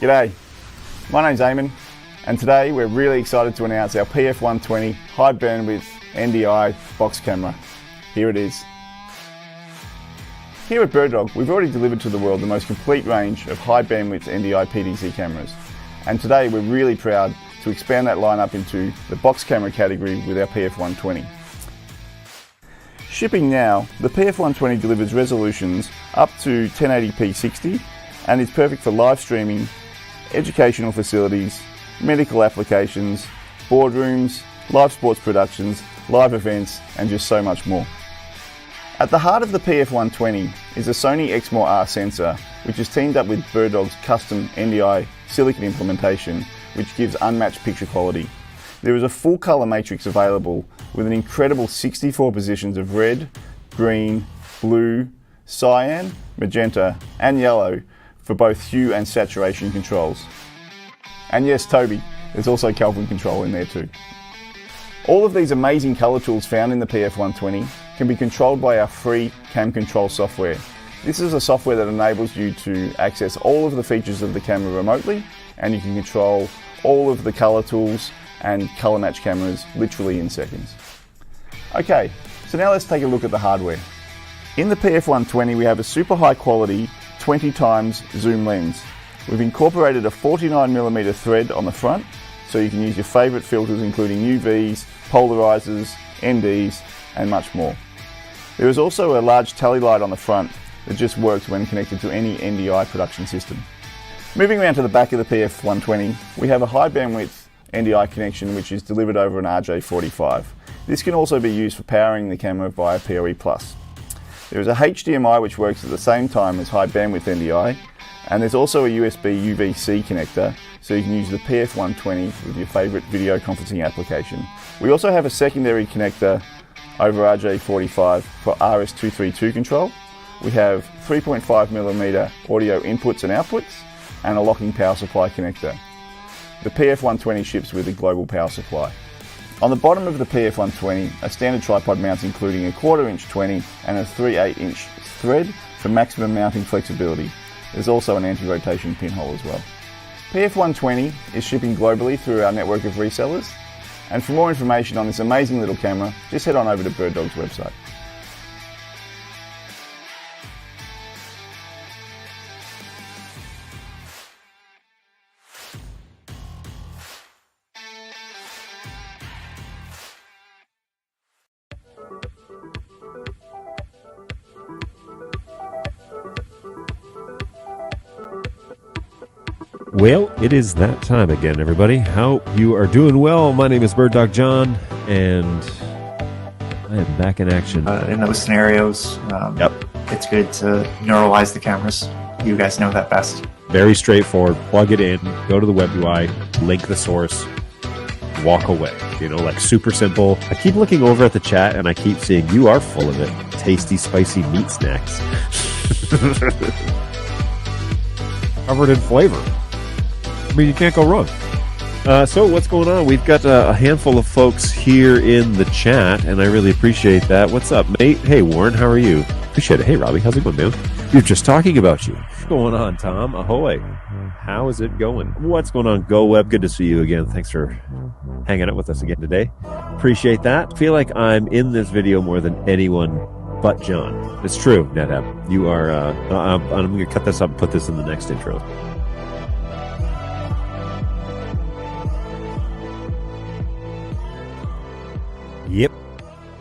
G'day, my name's Eamon, and today we're really excited to announce our PF120 high bandwidth NDI box camera. Here it is. Here at BirdDog, we've already delivered to the world the most complete range of high bandwidth NDI PDC cameras, and today we're really proud to expand that lineup into the box camera category with our PF120. Shipping now, the PF120 delivers resolutions up to 1080p 60 and is perfect for live streaming, educational facilities, medical applications, boardrooms, live sports productions, live events, and just so much more. At the heart of the PF120 is a Sony Exmor-R sensor, which is teamed up with BirdDog's custom NDI silicon implementation, which gives unmatched picture quality. There is a full colour matrix available with an incredible 64 positions of red, green, blue, cyan, magenta, and yellow for both hue and saturation controls. And yes, Toby, there's also Kelvin control in there too. All of these amazing colour tools found in the PF120 can be controlled by our free Cam Control software. This is a software that enables you to access all of the features of the camera remotely, and you can control all of the colour tools and colour match cameras literally in seconds. Okay, so now let's take a look at the hardware. In the PF120 we have a super high quality 20 times zoom lens. We've incorporated a 49mm thread on the front, so you can use your favourite filters including UVs, polarizers, NDs, and much more. There is also a large tally light on the front that just works when connected to any NDI production system. Moving around to the back of the PF120, we have a high bandwidth NDI connection which is delivered over an RJ45. This can also be used for powering the camera via PoE+. There is a HDMI which works at the same time as high bandwidth NDI, and there's also a USB UVC connector, so you can use the PF120 with your favourite video conferencing application. We also have a secondary connector over RJ45 for RS232 control. We have 3.5mm audio inputs and outputs, and a locking power supply connector. The PF120 ships with a global power supply. On the bottom of the PF120 are standard tripod mounts including a 1/4 inch 20 and a 3/8 inch thread for maximum mounting flexibility. There's also an anti-rotation pinhole as well. PF120 is shipping globally through our network of resellers, and for more information on this amazing little camera, just head on over to BirdDog's website. Well, it is that time again, everybody. Hope you are doing well. My name is BirdDog John, and I am back in action. In those scenarios, it's good to neuralize the cameras. You guys know that best. Very straightforward. Plug it in, go to the web UI, link the source, walk away. You know, like super simple. I keep looking over at the chat, and I keep seeing you are full of it. Tasty, spicy meat snacks. Covered in flavor. I mean, you can't go wrong. So what's going on? We've got a handful of folks here in the chat, and I really appreciate that. What's up, mate? Hey, Warren, how are you? Appreciate it. Hey, Robbie, how's it going, man? You're just talking about you. What's going on, Tom? Ahoy. How is it going? What's going on, Go Web? Good to see you again. Thanks for hanging out with us again today. Appreciate that. Feel like I'm in this video more than anyone but John. It's true, NetApp. You are, I'm going to cut this up and put this in the next intro. Yep.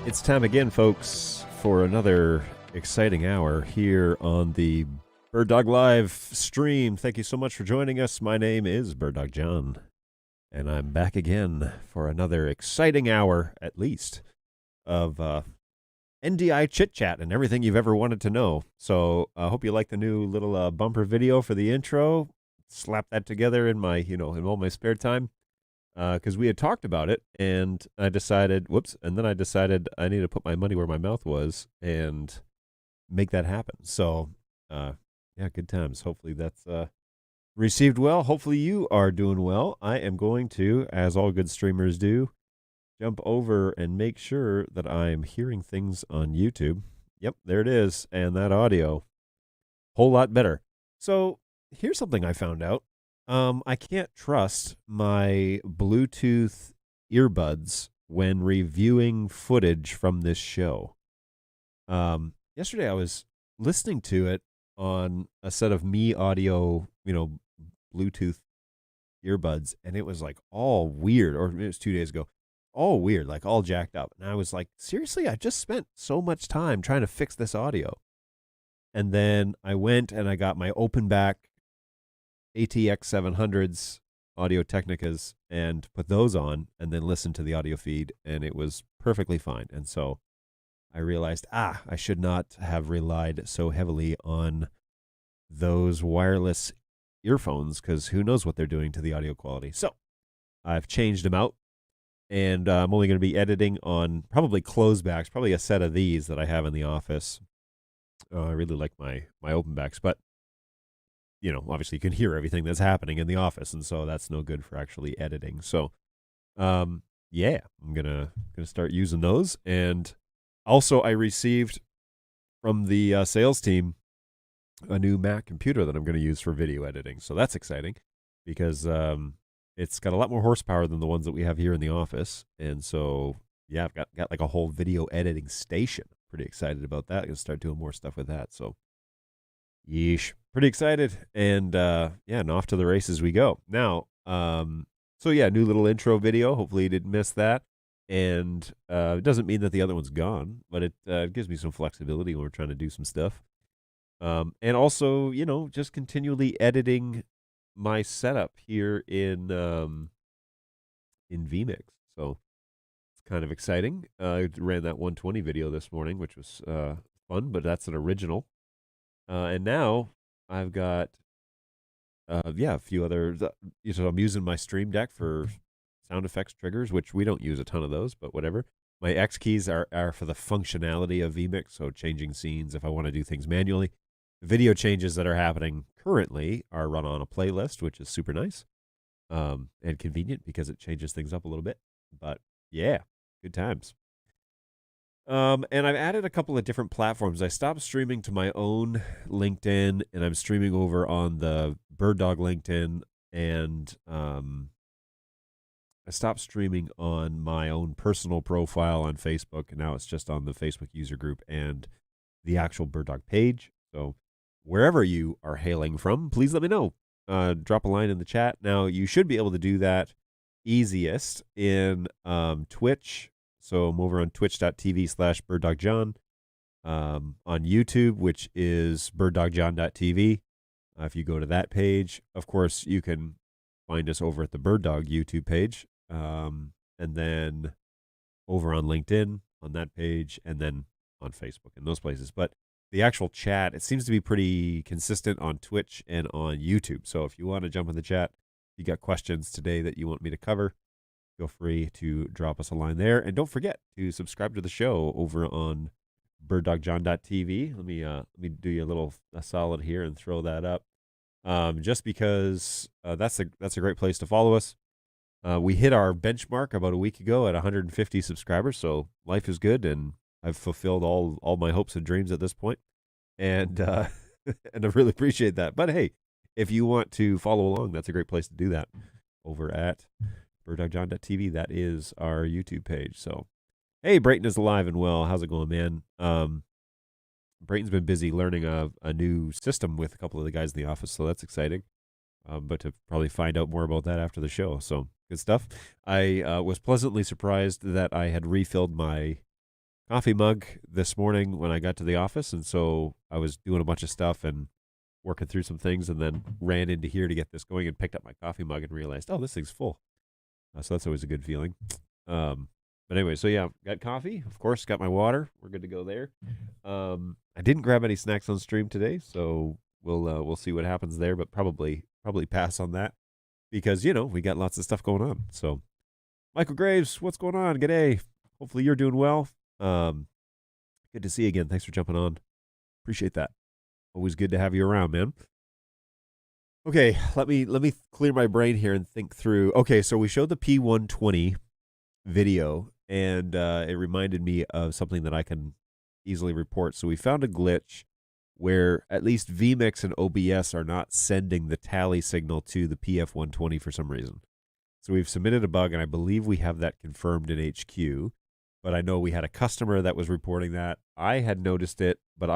It's time again, folks, for another exciting hour here on the BirdDog Live stream. Thank you so much for joining us. My name is BirdDog John, and I'm back again for another exciting hour, at least, of NDI chit-chat and everything you've ever wanted to know. So I hope you like the new little bumper video for the intro. Slap that together in my, in all my spare time. Because we had talked about it, and I decided, I need to put my money where my mouth was and make that happen. So, yeah, good times. Hopefully that's received well. Hopefully you are doing well. I am going to, as all good streamers do, jump over and make sure that I'm hearing things on YouTube. Yep, there it is. And that audio, whole lot better. So here's something I found out. I can't trust my Bluetooth earbuds when reviewing footage from this show. Yesterday I was listening to it on a set of Me Audio, Bluetooth earbuds, and it was like all weird, or it was 2 days ago. all weird, like all jacked up. And I was like, seriously, I just spent so much time trying to fix this audio. And then I went and I got my open back ATX 700s Audio Technicas and put those on and then listened to the audio feed, and it was perfectly fine. And so I realized, I should not have relied so heavily on those wireless earphones, because who knows what they're doing to the audio quality. So I've changed them out, and I'm only going to be editing on probably closebacks, probably a set of these that I have in the office. I really like my open backs, but obviously you can hear everything that's happening in the office, and so that's no good for actually editing. So, yeah, I'm gonna start using those. And also, I received from the sales team a new Mac computer that I'm going to use for video editing. So that's exciting, because it's got a lot more horsepower than the ones that we have here in the office. And so, yeah, I've got like a whole video editing station. Pretty excited about that. I'm going to start doing more stuff with that. So, yeesh. Pretty excited. And, and off to the races we go. Now, so yeah, new little intro video. Hopefully you didn't miss that. And it doesn't mean that the other one's gone, but it gives me some flexibility when we're trying to do some stuff. And also, just continually editing my setup here in vMix. So it's kind of exciting. I ran that 120 video this morning, which was fun, but that's an original. And now I've got, a few other, so I'm using my Stream Deck for sound effects triggers, which we don't use a ton of those, but whatever. My X keys are for the functionality of vMix, so changing scenes if I want to do things manually. The video changes that are happening currently are run on a playlist, which is super nice and convenient because it changes things up a little bit. But yeah, good times. And I've added a couple of different platforms. I stopped streaming to my own LinkedIn, and I'm streaming over on the BirdDog LinkedIn, and I stopped streaming on my own personal profile on Facebook, and now it's just on the Facebook user group and the actual BirdDog page. So wherever you are hailing from, please let me know. Drop a line in the chat. Now, you should be able to do that easiest in Twitch. So I'm over on twitch.tv/BirdDogJohn. On YouTube, which is BirdDogJohn.tv. If you go to that page, of course, you can find us over at the BirdDog YouTube page. And then over on LinkedIn on that page, and then on Facebook and those places. But the actual chat, it seems to be pretty consistent on Twitch and on YouTube. So if you want to jump in the chat, you got questions today that you want me to cover, feel free to drop us a line there. And don't forget to subscribe to the show over on BirdDogJohn.tv. Let me do you a solid here and throw that up. Just because that's a great place to follow us. We hit our benchmark about a week ago at 150 subscribers, so life is good, and I've fulfilled all my hopes and dreams at this point, and and I really appreciate that. But hey, if you want to follow along, that's a great place to do that over at BirdDogJohn.tv. That is our YouTube page. So, hey, Brayton is alive and well. How's it going, man? Brayton's been busy learning a new system with a couple of the guys in the office, so that's exciting. But to probably find out more about that after the show. So, good stuff. I was pleasantly surprised that I had refilled my coffee mug this morning when I got to the office, and so I was doing a bunch of stuff and working through some things, and then ran into here to get this going and picked up my coffee mug and realized, oh, this thing's full. So that's always a good feeling. But anyway, so yeah, got coffee, of course, got my water. We're good to go there. I didn't grab any snacks on stream today, so we'll see what happens there, but probably pass on that because, we got lots of stuff going on. So, Michael Graves, what's going on? G'day. Hopefully you're doing well. Good to see you again. Thanks for jumping on. Appreciate that. Always good to have you around, man. Okay, let me clear my brain here and think through. Okay, so we showed the P120 video, and it reminded me of something that I can easily report. So we found a glitch where at least vMix and OBS are not sending the tally signal to the PF120 for some reason. So we've submitted a bug, and I believe we have that confirmed in HQ. But I know we had a customer that was reporting that. I had noticed it, but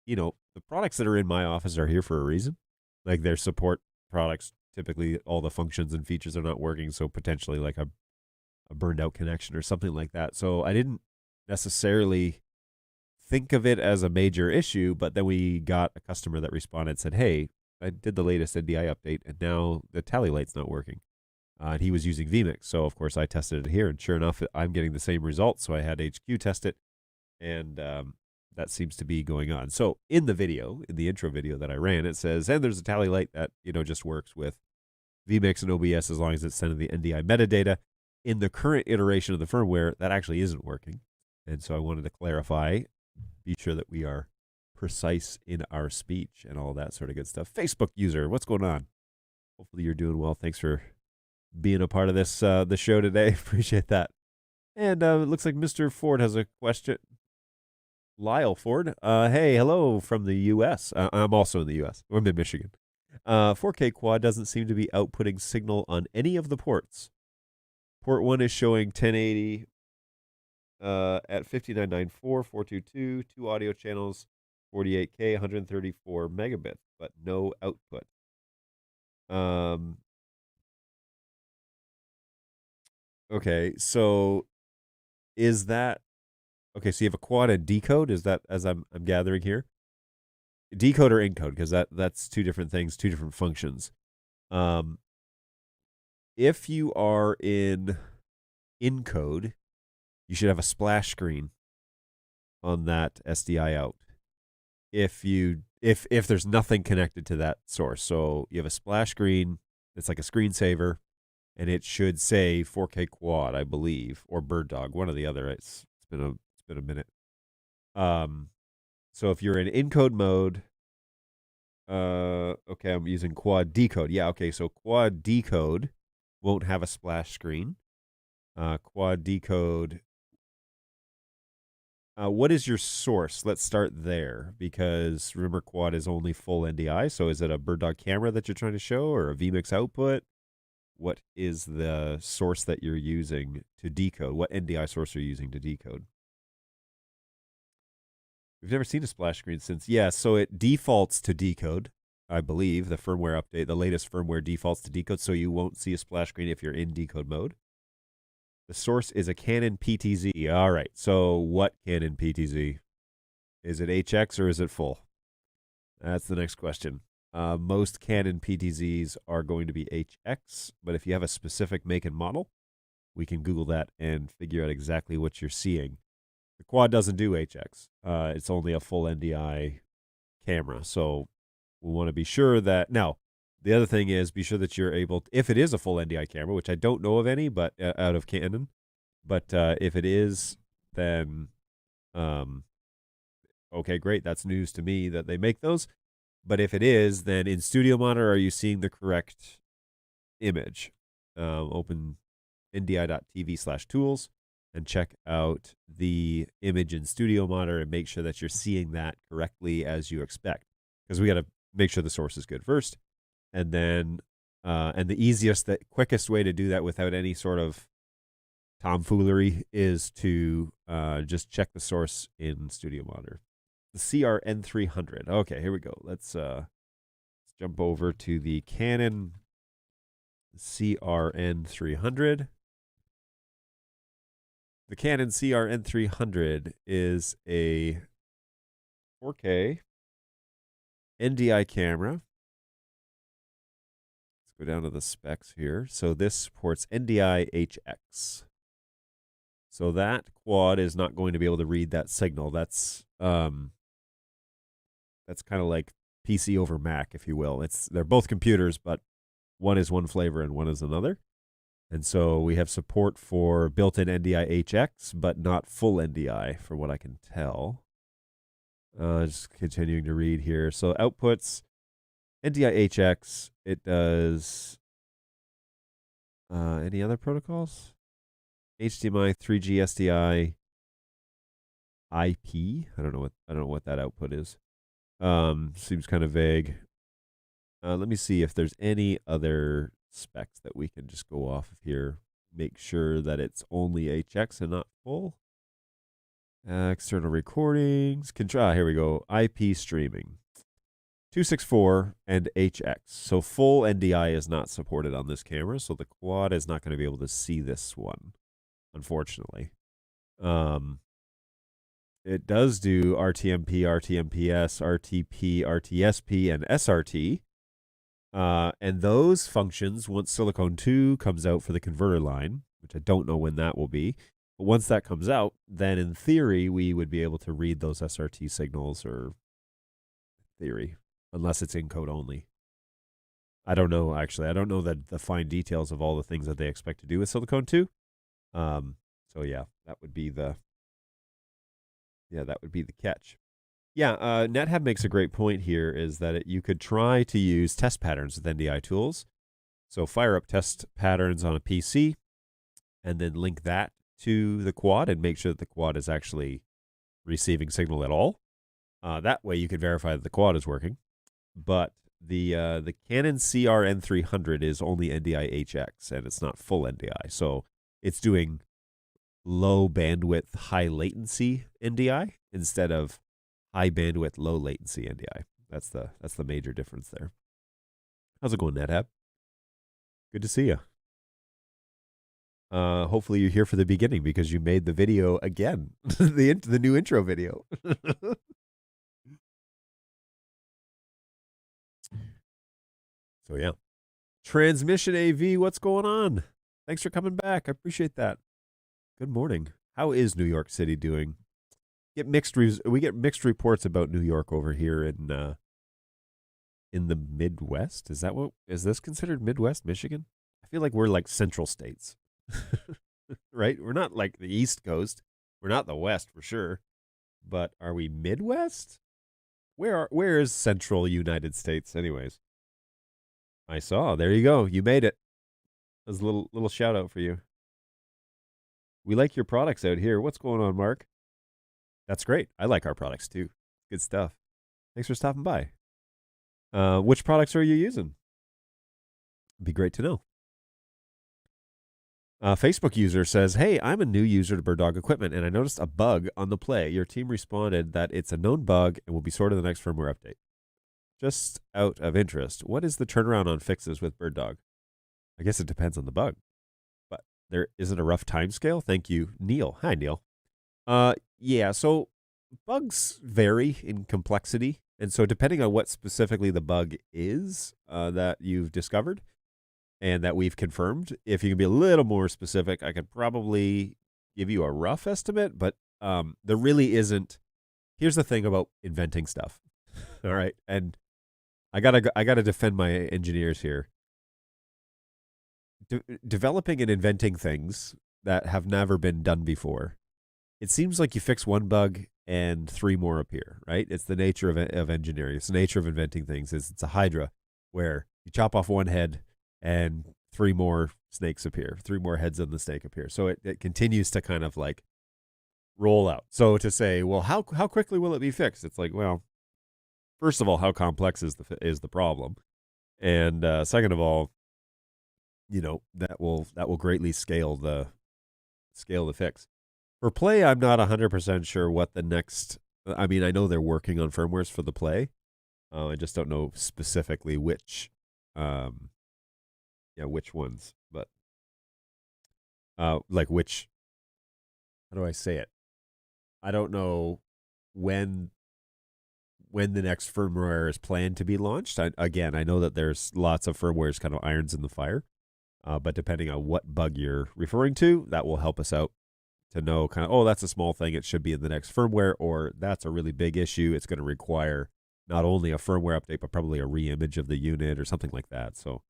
the products that are in my office are here for a reason. Like their support products, typically all the functions and features are not working. So potentially like a burned out connection or something like that. So I didn't necessarily think of it as a major issue, but then we got a customer that responded and said, hey, I did the latest NDI update and now the tally light's not working. And he was using vMix. So, of course, I tested it here, and sure enough, I'm getting the same results. So I had HQ test it, and that seems to be going on. So in the video, in the intro video that I ran, it says, and there's a tally light that, just works with vMix and OBS as long as it's sending the NDI metadata. In the current iteration of the firmware, that actually isn't working. And so I wanted to clarify, be sure that we are precise in our speech and all that sort of good stuff. Facebook user, what's going on? Hopefully you're doing well. Thanks for being a part of this the show today. Appreciate that. And it looks like Mr. Ford has a question. Lyle Ford. Hey, hello from the U.S. I'm also in the U.S. I'm in Michigan. 4K quad doesn't seem to be outputting signal on any of the ports. Port 1 is showing 1080 at 59.94, 422, 2 audio channels, 48K, 134 megabits, but no output. Okay, so is that okay? So you have a quad and decode. Is that, as I'm gathering here, decode or encode? Because that's two different things, two different functions. If you are in encode, you should have a splash screen on that SDI out. If there's nothing connected to that source, so you have a splash screen, it's like a screensaver, and it should say 4K quad, I believe, or BirdDog, one or the other. It's been a minute. So if you're in encode mode, okay, I'm using quad decode. Yeah, okay, so quad decode won't have a splash screen. Quad decode. What is your source? Let's start there, because remember, quad is only full NDI. So is it a BirdDog camera that you're trying to show, or a vMix output? What is the source that you're using to decode? What NDI source are you using to decode? We've never seen a splash screen since. Yeah, so it defaults to decode, I believe. The firmware update, the latest firmware defaults to decode, so you won't see a splash screen if you're in decode mode. The source is a Canon PTZ. All right, so what Canon PTZ? Is it HX or is it full? That's the next question. Most Canon PTZs are going to be HX, but if you have a specific make and model, we can Google that and figure out exactly what you're seeing. The quad doesn't do HX. It's only a full NDI camera, so we want to be sure that. Now, the other thing is, be sure that you're able to, if it is a full NDI camera, which I don't know of any, but out of Canon, but if it is, then okay, great. That's news to me that they make those. But if it is, then in Studio Monitor, are you seeing the correct image? Open ndi.tv/tools and check out the image in Studio Monitor and make sure that you're seeing that correctly as you expect. Because we got to make sure the source is good first. And then, and the quickest way to do that without any sort of tomfoolery is to just check the source in Studio Monitor. The CRN300. Okay, here we go. Let's jump over to the Canon CRN300. The Canon CRN300 is a 4K NDI camera. Let's go down to the specs here. So this supports NDI HX. So that quad is not going to be able to read that signal. That's kind of like PC over Mac, if you will. They're both computers, but one is one flavor and one is another. And so we have support for built-in NDI HX, but not full NDI, from what I can tell. Just continuing to read here. So outputs, NDI HX, it does any other protocols? HDMI, 3G, SDI, IP. I don't know what that output is. Seems kind of vague. Let me see if there's any other specs that we can just go off of here. Make sure that it's only HX and not full. External recordings. Here we go. IP streaming. 264 and HX. So full NDI is not supported on this camera, so the quad is not going to be able to see this one. unfortunately. It does do RTMP, RTMPS, RTP, RTSP, and SRT. And those functions, once Silicon 2 comes out for the converter line, which I don't know when that will be, but once that comes out, then in theory, we would be able to read those SRT signals, or theory, unless it's in code only. I don't know, actually. I don't know the fine details of all the things that they expect to do with Silicon 2. So yeah, that would be the catch. Yeah, NetHab makes a great point here, is that you could try to use test patterns with NDI tools. So fire up test patterns on a PC and then link that to the quad and make sure that the quad is actually receiving signal at all. That way you can verify that the quad is working. But the Canon CR-N300 is only NDI HX, and it's not full NDI. So it's doing low bandwidth, high latency NDI instead of high bandwidth, low latency NDI. That's the major difference there. How's it going, NetApp? Good to see you. Hopefully you're here for the beginning because you made the video again, the new intro video. So yeah, Transmission AV, what's going on? Thanks for coming back. I appreciate that. Good morning. How is New York City doing? We get mixed reports about New York over here in the Midwest. Is this considered Midwest Michigan? I feel like we're like central states. Right? We're not like the East Coast. We're not the West for sure. But are we Midwest? Where is central United States anyways? I saw. There you go. You made it. That's a little shout out for you. We like your products out here. What's going on, Mark? That's great. I like our products too. Good stuff. Thanks for stopping by. Which products are you using? It'd be great to know. Facebook user says, hey, I'm a new user to BirdDog equipment, and I noticed a bug on the play. Your team responded that it's a known bug and will be sorted in the next firmware update. Just out of interest, what is the turnaround on fixes with BirdDog? I guess it depends on the bug, but there isn't a rough time scale. Thank you, Neil. Hi, Neil. Yeah, so bugs vary in complexity, and so depending on what specifically the bug is that you've discovered and that we've confirmed, if you can be a little more specific, I could probably give you a rough estimate, but there really isn't. Here's the thing about inventing stuff. All right, and I gotta defend my engineers here. Developing and inventing things that have never been done before. It seems like you fix one bug and three more appear, right? It's the nature of engineering. It's the nature of inventing things. It's a hydra where you chop off one head and three more snakes appear. Three more heads on the snake appear. So it continues to kind of like roll out. So to say, well, how quickly will it be fixed? It's like, well, first of all, how complex is the problem? And second of all, that will greatly scale the fix. For play, I'm not 100% sure what the next. I mean, I know they're working on firmwares for the play. I just don't know specifically which ones. But like which. How do I say it? I don't know when the next firmware is planned to be launched. I know that there's lots of firmwares, kind of irons in the fire. But depending on what bug you're referring to, that will help us out to know kind of, oh, that's a small thing. It should be in the next firmware, or that's a really big issue. It's going to require not only a firmware update, but probably a re-image of the unit or something like that. So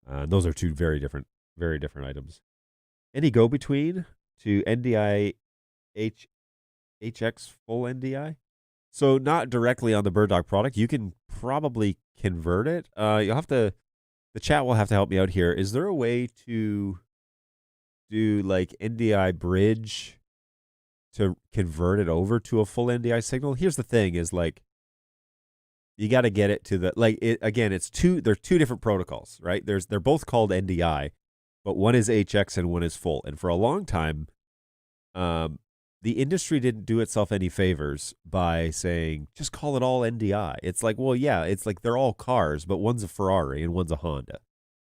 those are two very different items. Any go-between to NDI HX full NDI? So not directly on the BirdDog product. You can probably convert it. You'll have to. The chat will have to help me out here. Is there a way to do like NDI bridge to convert it over to a full NDI signal? Here's the thing: is like you got to get it to the it's two. They're two different protocols, right? They're both called NDI, but one is HX and one is full. And for a long time, the industry didn't do itself any favors by saying, just call it all NDI. It's like, well, yeah, it's like they're all cars, but one's a Ferrari and one's a Honda.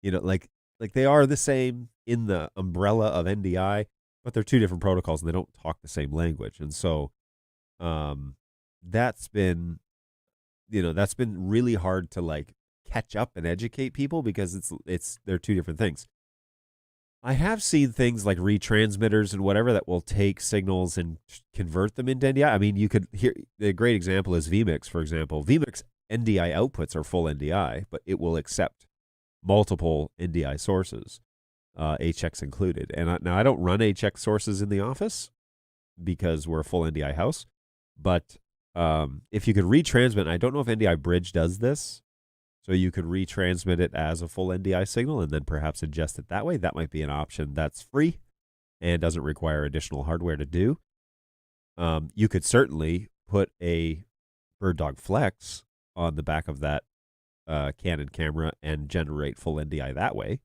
Like they are the same in the umbrella of NDI, but they're two different protocols and they don't talk the same language. And so that's been really hard to like catch up and educate people because they're two different things. I have seen things like retransmitters and whatever that will take signals and convert them into NDI. I mean, you could hear a great example is vMix, for example. vMix NDI outputs are full NDI, but it will accept multiple NDI sources, HX included. And now I don't run HX sources in the office because we're a full NDI house, but if you could retransmit, I don't know if NDI Bridge does this, so you could retransmit it as a full NDI signal and then perhaps ingest it that way. That might be an option that's free and doesn't require additional hardware to do. You could certainly put a BirdDog Flex on the back of that Canon camera and generate full NDI that way.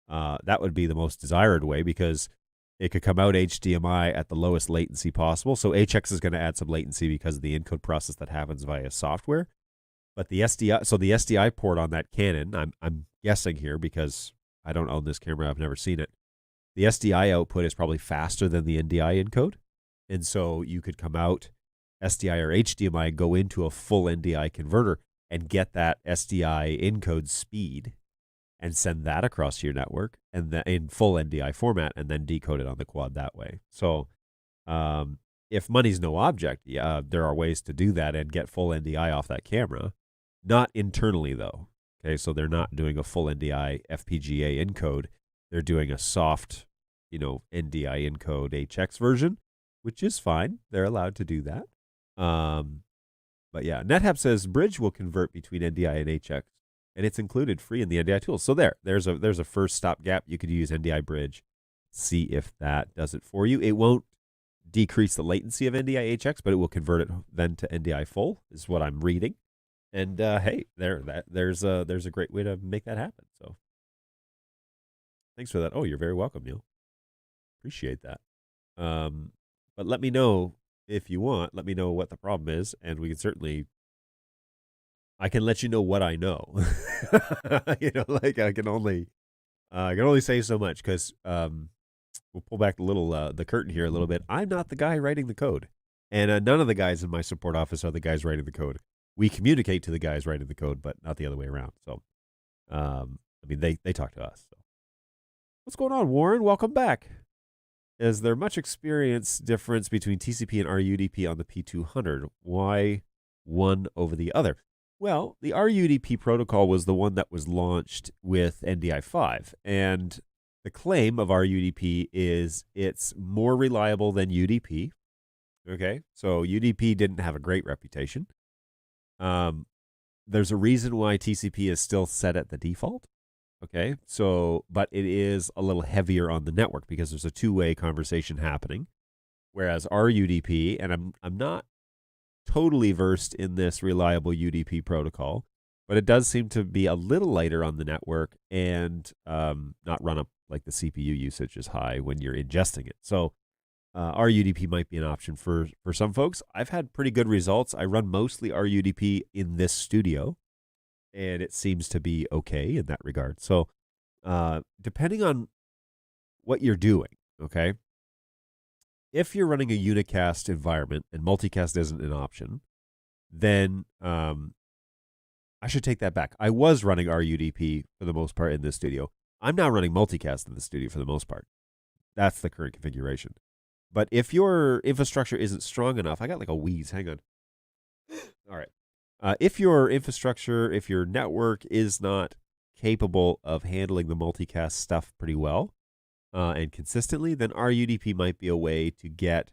That would be the most desired way because it could come out HDMI at the lowest latency possible. So HX is going to add some latency because of the encode process that happens via software. But the SDI port on that Canon, I'm guessing here because I don't own this camera, I've never seen it. The SDI output is probably faster than the NDI encode. And so you could come out SDI or HDMI and go into a full NDI converter and get that SDI encode speed and send that across your network and then in full NDI format and then decode it on the quad that way. So if money's no object, there are ways to do that and get full NDI off that camera. Not internally, though. Okay, so they're not doing a full NDI FPGA encode. They're doing a soft, NDI encode HX version, which is fine. They're allowed to do that. But yeah, NetHab says Bridge will convert between NDI and HX, and it's included free in the NDI tools. So there's a first stopgap. You could use NDI Bridge. See if that does it for you. It won't decrease the latency of NDI HX, but it will convert it then to NDI full, is what I'm reading. And hey, there's a great way to make that happen. So thanks for that. Oh, you're very welcome, Neil. Appreciate that. But let me know if you want. Let me know what the problem is, and we can certainly. I can let you know what I know. Like I can only say so much because we'll pull back the curtain here a little bit. I'm not the guy writing the code, and none of the guys in my support office are the guys writing the code. We communicate to the guys writing the code, but not the other way around. So, they talk to us. So. What's going on, Warren? Welcome back. Is there much experience difference between TCP and RUDP on the P200? Why one over the other? Well, the RUDP protocol was the one that was launched with NDI5, and the claim of RUDP is it's more reliable than UDP. Okay, so UDP didn't have a great reputation. There's a reason why TCP is still set at the default. Okay, so, but it is a little heavier on the network because there's a two-way conversation happening. Whereas RUDP, and I'm not totally versed in this reliable UDP protocol, but it does seem to be a little lighter on the network and not run up like the CPU usage is high when you're ingesting it. So RUDP might be an option for some folks. I've had pretty good results. I run mostly RUDP in this studio, and it seems to be okay in that regard. So depending on what you're doing, okay, if you're running a unicast environment and multicast isn't an option, then I should take that back. I was running RUDP for the most part in this studio. I'm now running multicast in the studio for the most part. That's the current configuration. But if your infrastructure isn't strong enough, I got like a wheeze. Hang on. All right. If your infrastructure, if your network is not capable of handling the multicast stuff pretty well and consistently, then RUDP might be a way to get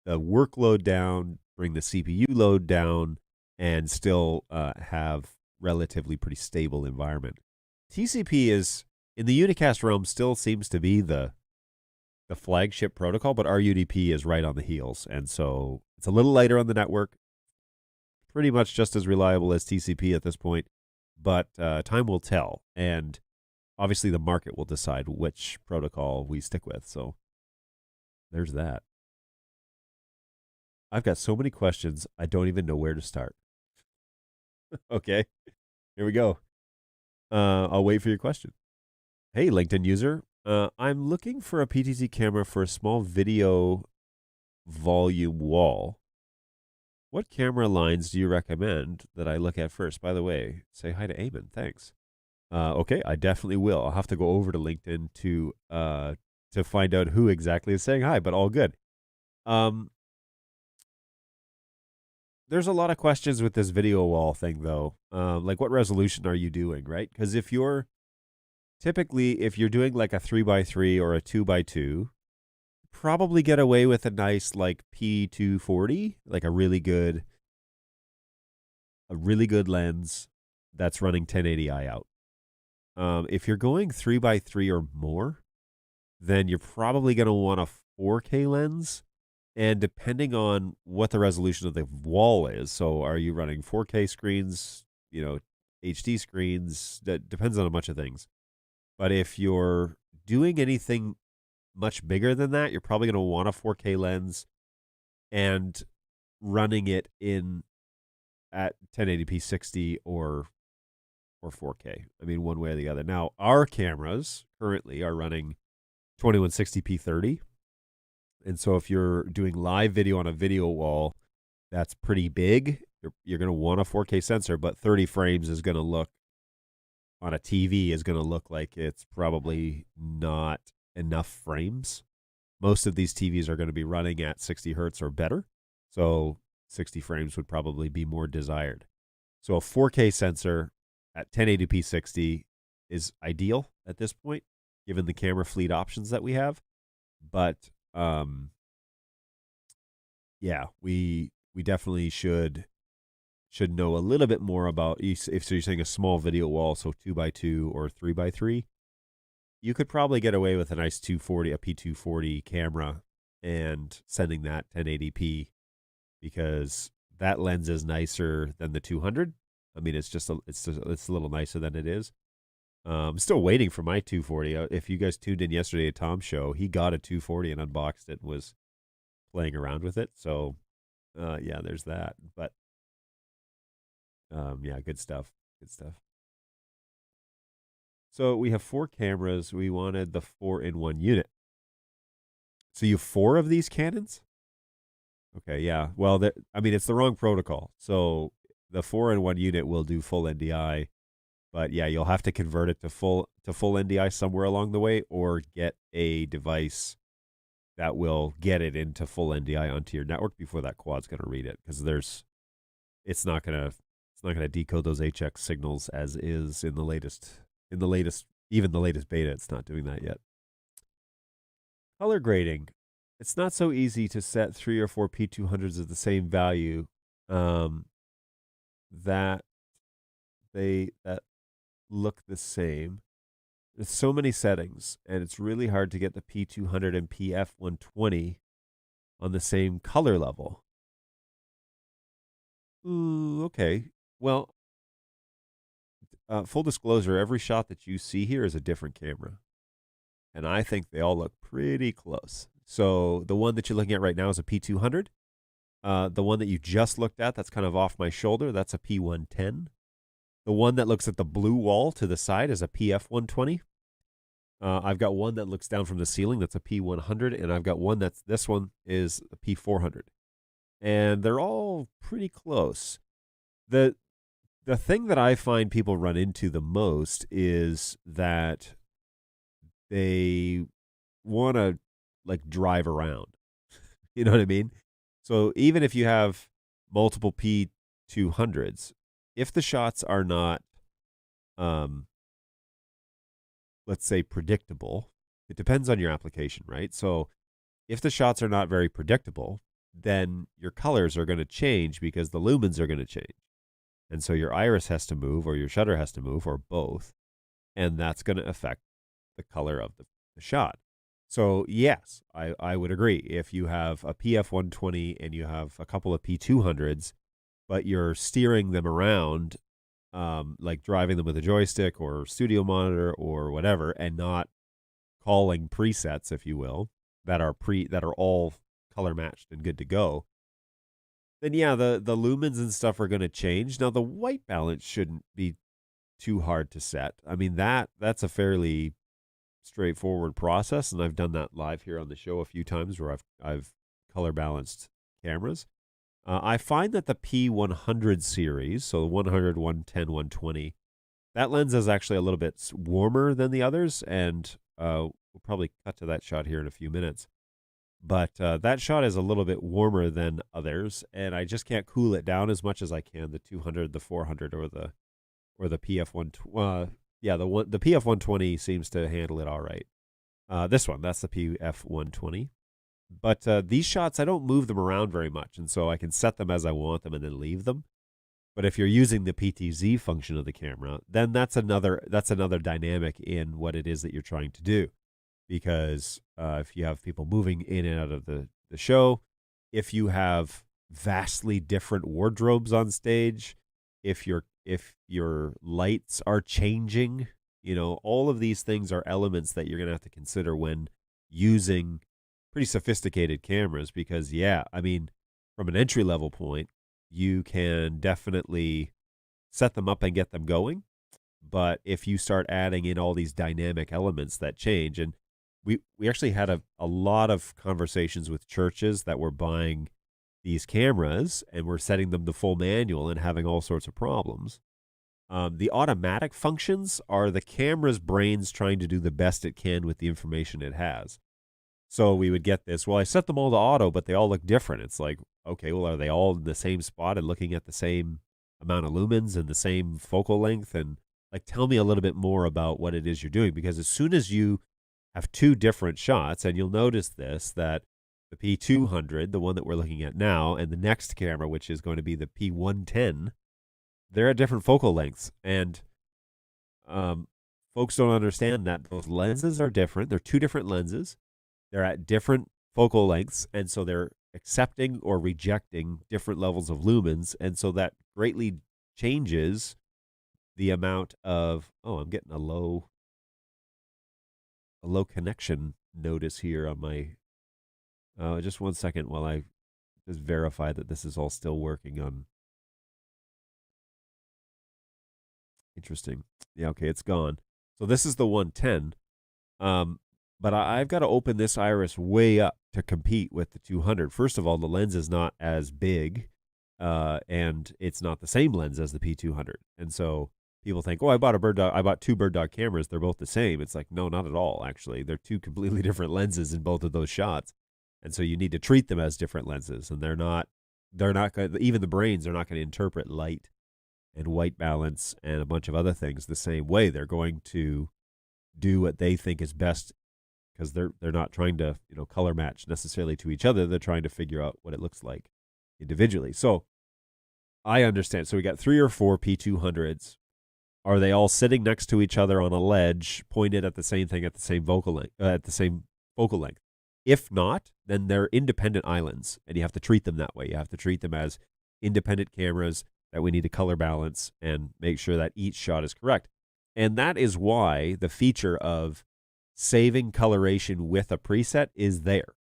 the workload down, bring the CPU load down, and still have relatively pretty stable environment. TCP is, in the unicast realm, still seems to be the flagship protocol, but RUDP is right on the heels. And so it's a little lighter on the network, pretty much just as reliable as TCP at this point, but time will tell. And obviously the market will decide which protocol we stick with. So there's that. I've got so many questions, I don't even know where to start. Okay, here we go. I'll wait for your question. Hey, LinkedIn user, I'm looking for a PTZ camera for a small video volume wall. What camera lines do you recommend that I look at first? By the way, say hi to Eamon. Thanks. Okay, I definitely will. I'll have to go over to LinkedIn to find out who exactly is saying hi, but all good. There's a lot of questions with this video wall thing, though. Like, what resolution are you doing, right? Because if you're doing like a 3x3 or a 2x2, probably get away with a nice like P240, like a really good lens that's running 1080i out. If you're going 3x3 or more, then you're probably going to want a 4K lens. And depending on what the resolution of the wall is, so are you running 4K screens, HD screens? That depends on a bunch of things. But if you're doing anything much bigger than that, you're probably going to want a 4K lens and running it at 1080p 60 or 4K. I mean, one way or the other. Now, our cameras currently are running 2160p 30. And so if you're doing live video on a video wall, that's pretty big. You're going to want a 4K sensor, but 30 frames is going to look on a TV is going to look like it's probably not enough frames. Most of these TVs are going to be running at 60 hertz or better. So 60 frames would probably be more desired. So a 4K sensor at 1080p 60 is ideal at this point, given the camera fleet options that we have. But yeah, we definitely should know a little bit more about if you're saying a small video wall, so 2x2 or 3x3. You could probably get away with a nice 240, a P240 camera, and sending that 1080p because that lens is nicer than the 200. I mean, it's a little nicer than it is. I'm still waiting for my 240. If you guys tuned in yesterday at Tom's show, he got a 240 and unboxed it and was playing around with it. So, yeah, there's that. But, yeah, good stuff. Good stuff. So we have 4 cameras. We wanted the 4-in-1 unit. So you have 4 of these Canons? Okay, yeah. Well, it's the wrong protocol. So the 4-in-1 unit will do full NDI. But yeah, you'll have to convert it to full NDI somewhere along the way, or get a device that will get it into full NDI onto your network before that quad's going to read it, because it's not going to decode those HX signals as is in the latest even the latest beta. It's not doing that yet. Color grading. It's not so easy to set 3 or 4 P200s at the same value that look the same. There's so many settings, and it's really hard to get the P200 and PF120 on the same color level. Ooh, okay. Well, full disclosure, every shot that you see here is a different camera, and I think they all look pretty close. So the one that you're looking at right now is a P200. The one that you just looked at, that's kind of off my shoulder, that's a P110. The one that looks at the blue wall to the side is a PF120. I've got one that looks down from the ceiling, that's a P100, and I've got one this one is a P400. And they're all pretty close. The thing that I find people run into the most is that they want to like drive around. You know what I mean? So even if you have multiple P200s, if the shots are not, let's say, predictable, it depends on your application, right? So if the shots are not very predictable, then your colors are going to change because the lumens are going to change. And so your iris has to move, or your shutter has to move, or both. And that's going to affect the color of the shot. So yes, I would agree. If you have a PF120 and you have a couple of P200s, but you're steering them around, like driving them with a joystick or studio monitor or whatever, and not calling presets, if you will, that are all color matched and good to go, then yeah, the lumens and stuff are going to change. Now the white balance shouldn't be too hard to set. I mean, that's a fairly straightforward process, and I've done that live here on the show a few times where I've color balanced cameras. I find that the P100 series, so the 100, 110, 120, that lens is actually a little bit warmer than the others, and we'll probably cut to that shot here in a few minutes. But that shot is a little bit warmer than others, and I just can't cool it down as much as I can the 200, the 400, or the PF120. The PF120 seems to handle it all right. This one, that's the PF120. But these shots, I don't move them around very much, and so I can set them as I want them and then leave them. But if you're using the PTZ function of the camera, then that's another dynamic in what it is that you're trying to do. Because if you have people moving in and out of the show, if you have vastly different wardrobes on stage, if your lights are changing, all of these things are elements that you're going to have to consider when using pretty sophisticated cameras. Because, from an entry-level point, you can definitely set them up and get them going. But if you start adding in all these dynamic elements that change, and we actually had a lot of conversations with churches that were buying these cameras and were setting them the full manual and having all sorts of problems. The automatic functions are the camera's brains trying to do the best it can with the information it has. So we would get this, well, I set them all to auto, but they all look different. It's like, okay, well, are they all in the same spot and looking at the same amount of lumens and the same focal length? And tell me a little bit more about what it is you're doing. Because as soon as you have two different shots, and you'll notice this, that the P200, the one that we're looking at now, and the next camera, which is going to be the P110, they're at different focal lengths. And folks don't understand that those lenses are different. They're two different lenses. They're at different focal lengths, and so they're accepting or rejecting different levels of lumens, and so that greatly changes the amount of, I'm getting a low connection notice here on my, just 1 second while I just verify that this is all still working on. Interesting. Yeah, okay, it's gone. So this is the 110. But I've got to open this iris way up to compete with the 200. First of all, the lens is not as big, and it's not the same lens as the P200. And so people think, I bought two BirdDog cameras. They're both the same. It's like, no, not at all, actually. They're two completely different lenses in both of those shots. And so you need to treat them as different lenses. And they're not going, even the brains are not going to interpret light and white balance and a bunch of other things the same way. They're going to do what they think is best, because they're not trying to color match necessarily to each other. They're trying to figure out what it looks like individually. So I understand. So we got 3 or 4 P200s. Are they all sitting next to each other on a ledge, pointed at the same thing at the same focal length? If not, then they're independent islands, and you have to treat them that way. You have to treat them as independent cameras that we need to color balance and make sure that each shot is correct. And that is why the feature of saving coloration with a preset is there.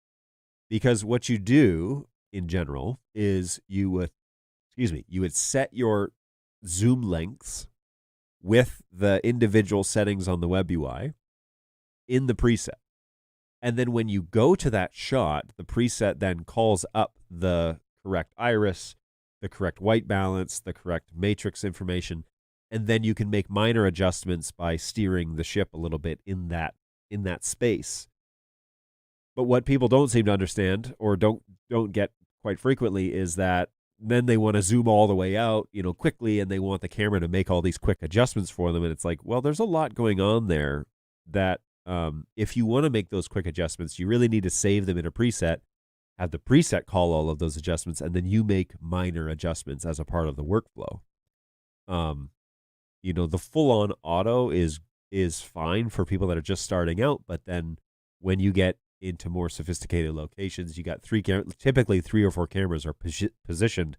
Because what you do in general is you would set your zoom lengths with the individual settings on the web UI in the preset. And then when you go to that shot, the preset then calls up the correct iris, the correct white balance, the correct matrix information, and then you can make minor adjustments by steering the ship a little bit in that space. But what people don't seem to understand, or don't get quite frequently, is that then they want to zoom all the way out, quickly, and they want the camera to make all these quick adjustments for them. And it's like, well, there's a lot going on there that if you want to make those quick adjustments, you really need to save them in a preset, have the preset call all of those adjustments, and then you make minor adjustments as a part of the workflow. The full-on auto is fine for people that are just starting out, but then when you get into more sophisticated locations, you got typically 3 or 4 cameras are positioned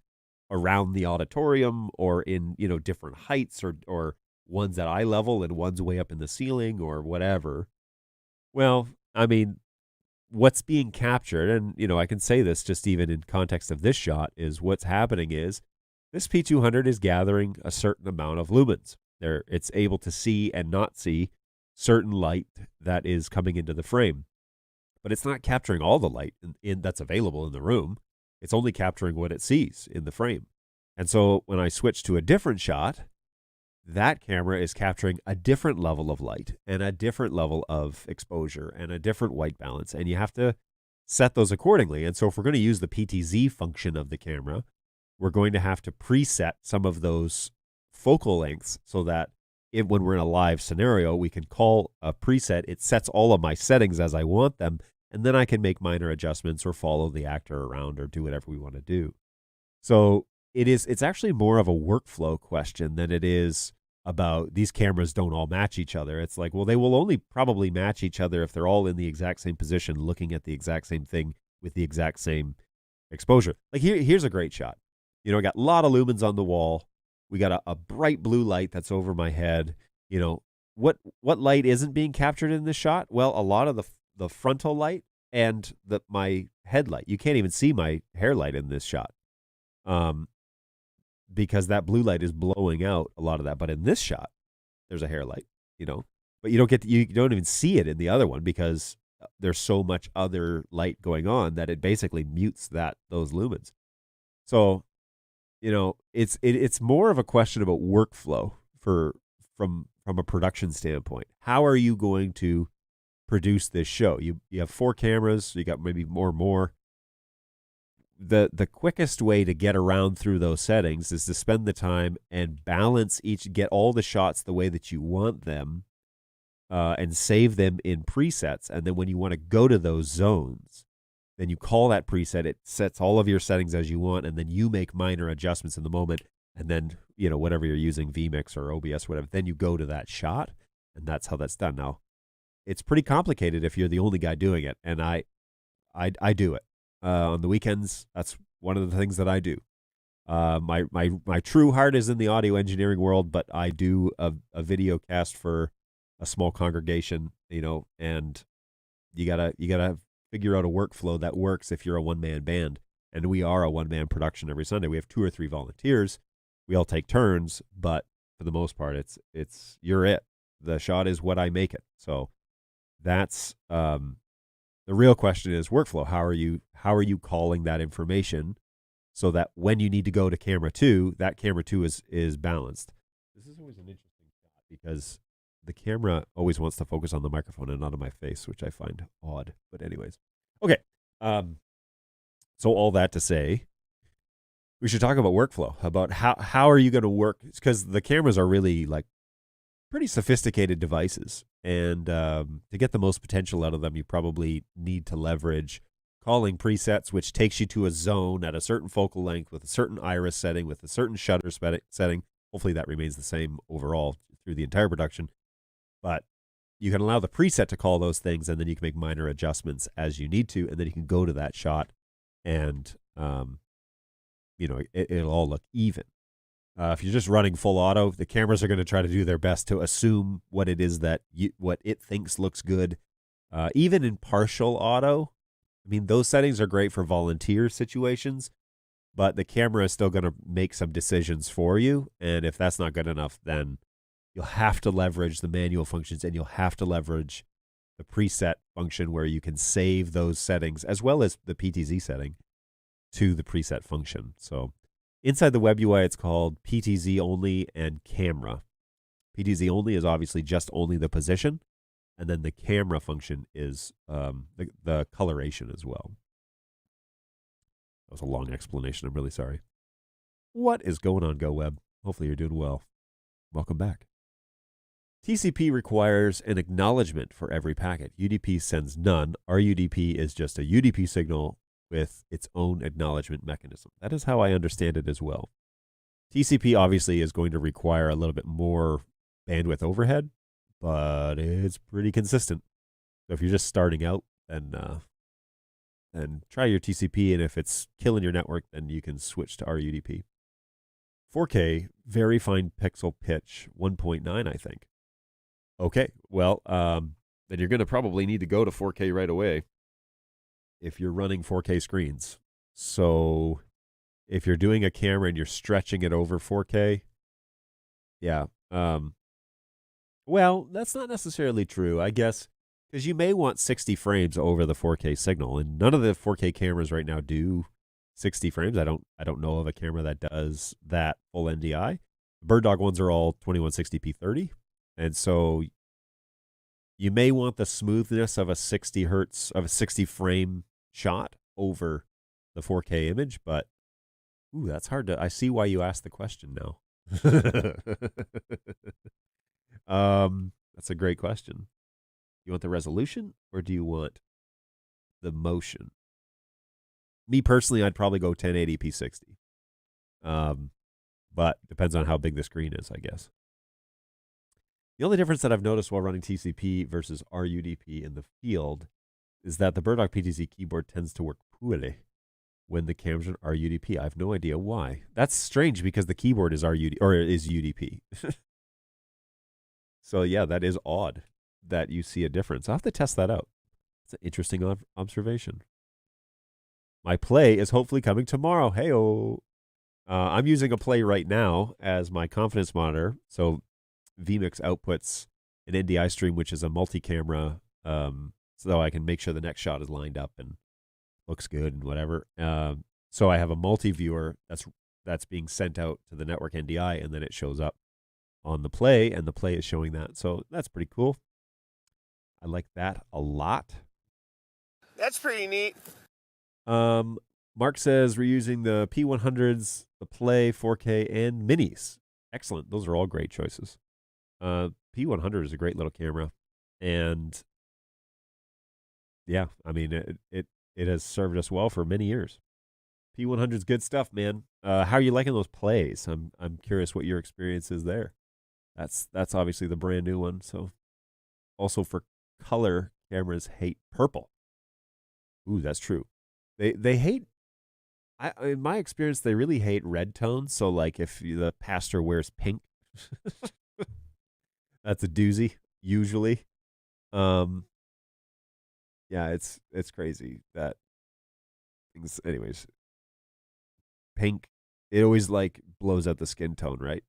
around the auditorium, or in different heights, or one's at eye level and one's way up in the ceiling, or whatever. Well, what's being captured, and I can say this just even in context of this shot, is what's happening is this P200 is gathering a certain amount of lumens. It's able to see and not see certain light that is coming into the frame. But it's not capturing all the light that's available in the room. It's only capturing what it sees in the frame. And so when I switch to a different shot, that camera is capturing a different level of light and a different level of exposure and a different white balance. And you have to set those accordingly. And so if we're going to use the PTZ function of the camera, we're going to have to preset some of those focal lengths so that when we're in a live scenario, we can call a preset. It sets all of my settings as I want them, and then I can make minor adjustments or follow the actor around or do whatever we want to do. So it's actually more of a workflow question than it is about these cameras don't all match each other. It's like, well, they will only probably match each other if they're all in the exact same position, looking at the exact same thing with the exact same exposure. Like here's a great shot. I got a lot of lumens on the wall. We got a bright blue light that's over my head. What light isn't being captured in this shot? Well, a lot of the frontal light and my headlight. You can't even see my hair light in this shot. Because that blue light is blowing out a lot of that. But in this shot, there's a hair light, but you don't even see it in the other one because there's so much other light going on that it basically mutes those lumens. So, it's more of a question about workflow from a production standpoint. How are you going to produce this show? You have 4 cameras, you got maybe more. The quickest way to get around through those settings is to spend the time and balance get all the shots the way that you want them, and save them in presets. And then when you want to go to those zones, then you call that preset. It sets all of your settings as you want, and then you make minor adjustments in the moment. And then, whatever you're using, vMix or OBS, whatever, then you go to that shot, and that's how that's done. Now, it's pretty complicated if you're the only guy doing it, and I do it. On the weekends, that's one of the things that I do. My true heart is in the audio engineering world, but I do a video cast for a small congregation, and you gotta figure out a workflow that works if you're a one-man band. And we are a one-man production every Sunday. We have 2 or 3 volunteers. We all take turns, but for the most part, it's you're it. The shot is what I make it. So that's the real question is workflow. How are you calling that information so that when you need to go to camera 2, that camera 2 is balanced? This is always an interesting shot because the camera always wants to focus on the microphone and not on my face, which I find odd. But anyways, okay. So all that to say, we should talk about workflow, about how are you going to work, because the cameras are really like pretty sophisticated devices. And to get the most potential out of them, you probably need to leverage calling presets, which takes you to a zone at a certain focal length with a certain iris setting, with a certain shutter setting. Hopefully that remains the same overall through the entire production. But you can allow the preset to call those things, and then you can make minor adjustments as you need to, and then you can go to that shot, and it'll all look even. If you're just running full auto, the cameras are going to try to do their best to assume what it is what it thinks looks good. Even in partial auto, I mean, those settings are great for volunteer situations, but the camera is still going to make some decisions for you. And if that's not good enough, then you'll have to leverage the manual functions, and you'll have to leverage the preset function where you can save those settings as well as the PTZ setting to the preset function. So inside the web UI, it's called PTZ only and camera. PTZ only is obviously just only the position, and then the camera function is the coloration as well. That was a long explanation. I'm really sorry. What is going on, GoWeb? Hopefully you're doing well. Welcome back. TCP requires an acknowledgement for every packet. UDP sends none. RUDP is just a UDP signal with its own acknowledgement mechanism. That is how I understand it as well. TCP obviously is going to require a little bit more bandwidth overhead, but it's pretty consistent. So if you're just starting out, then try your TCP, and if it's killing your network, then you can switch to RUDP. 4K, very fine pixel pitch, 1.9, I think. Okay, well, then you're going to probably need to go to 4K right away if you're running 4K screens. So if you're doing a camera and you're stretching it over 4K, yeah, Well, that's not necessarily true, I guess, because you may want 60 frames over the 4K signal, and none of the 4K cameras right now do 60 frames. I don't know of a camera that does that full NDI. The BirdDog ones are all 2160p 30, and so you may want the smoothness of a 60 hertz of a 60 frame shot over the 4K image, but ooh, that's hard to. I see why you asked the question now. That's a great question. You want the resolution or do you want the motion? Me personally, I'd probably go 1080p 60. But depends on how big the screen is, I guess. The only difference that I've noticed while running TCP versus RUDP in the field is that the BirdDog PTZ keyboard tends to work poorly when the cameras are RUDP. I have no idea why. That's strange because the keyboard is UDP. So yeah, that is odd that you see a difference. I'll have to test that out. It's an interesting observation. My play is hopefully coming tomorrow. Hey-o. I'm using a play right now as my confidence monitor. So vMix outputs an NDI stream, which is a multi-camera, so I can make sure the next shot is lined up and looks good and whatever. So I have a multi-viewer that's being sent out to the network NDI, and then it shows up on the play, and the play is showing that. So that's pretty cool. I like that a lot. That's pretty neat. Mark says we're using the P100s, the Play, 4K, and Minis. Excellent. Those are all great choices. P100 is a great little camera, and yeah, I mean it has served us well for many years. P100 is good stuff, man. How are you liking those plays? I'm curious what your experience is there. That's obviously the brand new one. So also for color, cameras hate purple. Ooh, that's true. They hate. In my experience, they really hate red tones. So like if the pastor wears pink, that's a doozy usually. Yeah, it's crazy that things. Anyways, pink, it always like blows out the skin tone, right?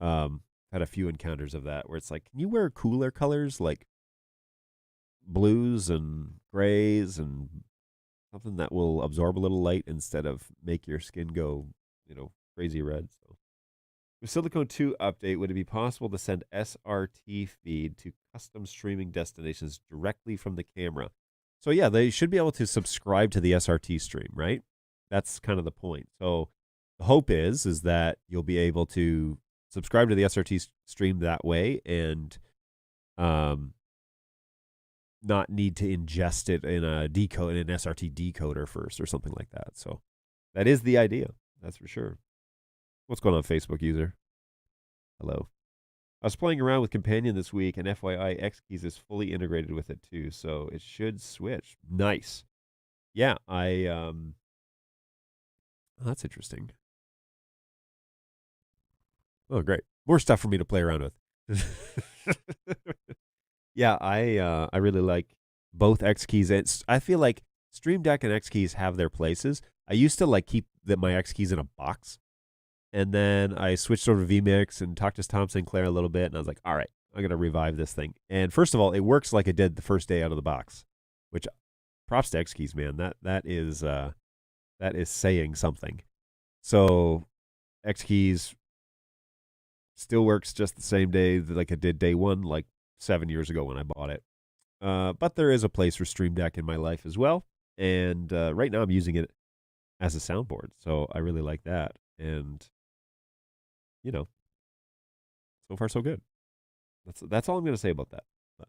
Had a few encounters of that where it's like, can you wear cooler colors like blues and grays and something that will absorb a little light instead of make your skin go, crazy red. So with Silicone 2 update, would it be possible to send SRT feed to custom streaming destinations directly from the camera? So yeah, they should be able to subscribe to the SRT stream, right? That's kind of the point. So the hope is that you'll be able to subscribe to the SRT stream that way and not need to ingest it in an SRT decoder first or something like that. So that is the idea. That's for sure. What's going on, Facebook user? Hello. I was playing around with Companion this week, and FYI, X-Keys is fully integrated with it too, so it should switch. Nice. Yeah, that's interesting. Oh, great. More stuff for me to play around with. Yeah, I really like both X-Keys. I feel like Stream Deck and X-Keys have their places. I used to like keep my X-Keys in a box, and then I switched over to vMix and talked to Tom Sinclair a little bit, and I was like, all right, I'm going to revive this thing. And first of all, it works like it did the first day out of the box, which props to X-Keys, man. That is saying something. So X-Keys still works just the same day like it did day one, like 7 years ago when I bought it. But there is a place for Stream Deck in my life as well. And right now I'm using it as a soundboard. So I really like that. And, so far so good. That's all I'm going to say about that. But,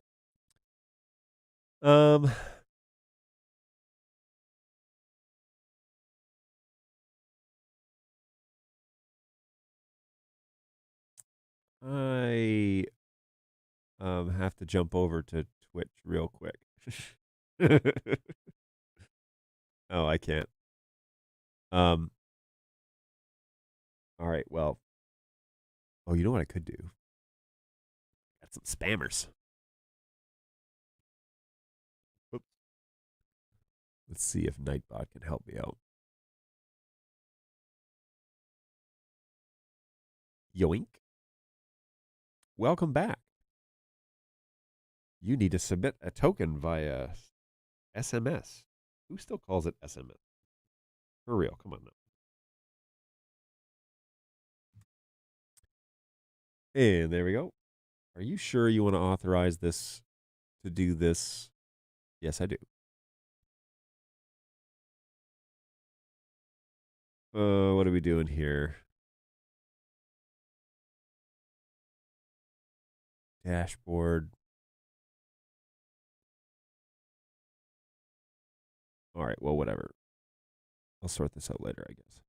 I have to jump over to Twitch real quick. Oh, I can't. All right, well. Oh, you know what I could do? Got some spammers. Oops. Let's see if Nightbot can help me out. Yoink. Welcome back. you need to submit a token via SMS. Who still calls it SMS? For real, come on now. And there we go. Are you sure you want to authorize this to do this? Yes, I do. What are we doing here? Dashboard. All right, well, whatever. I'll sort this out later, I guess.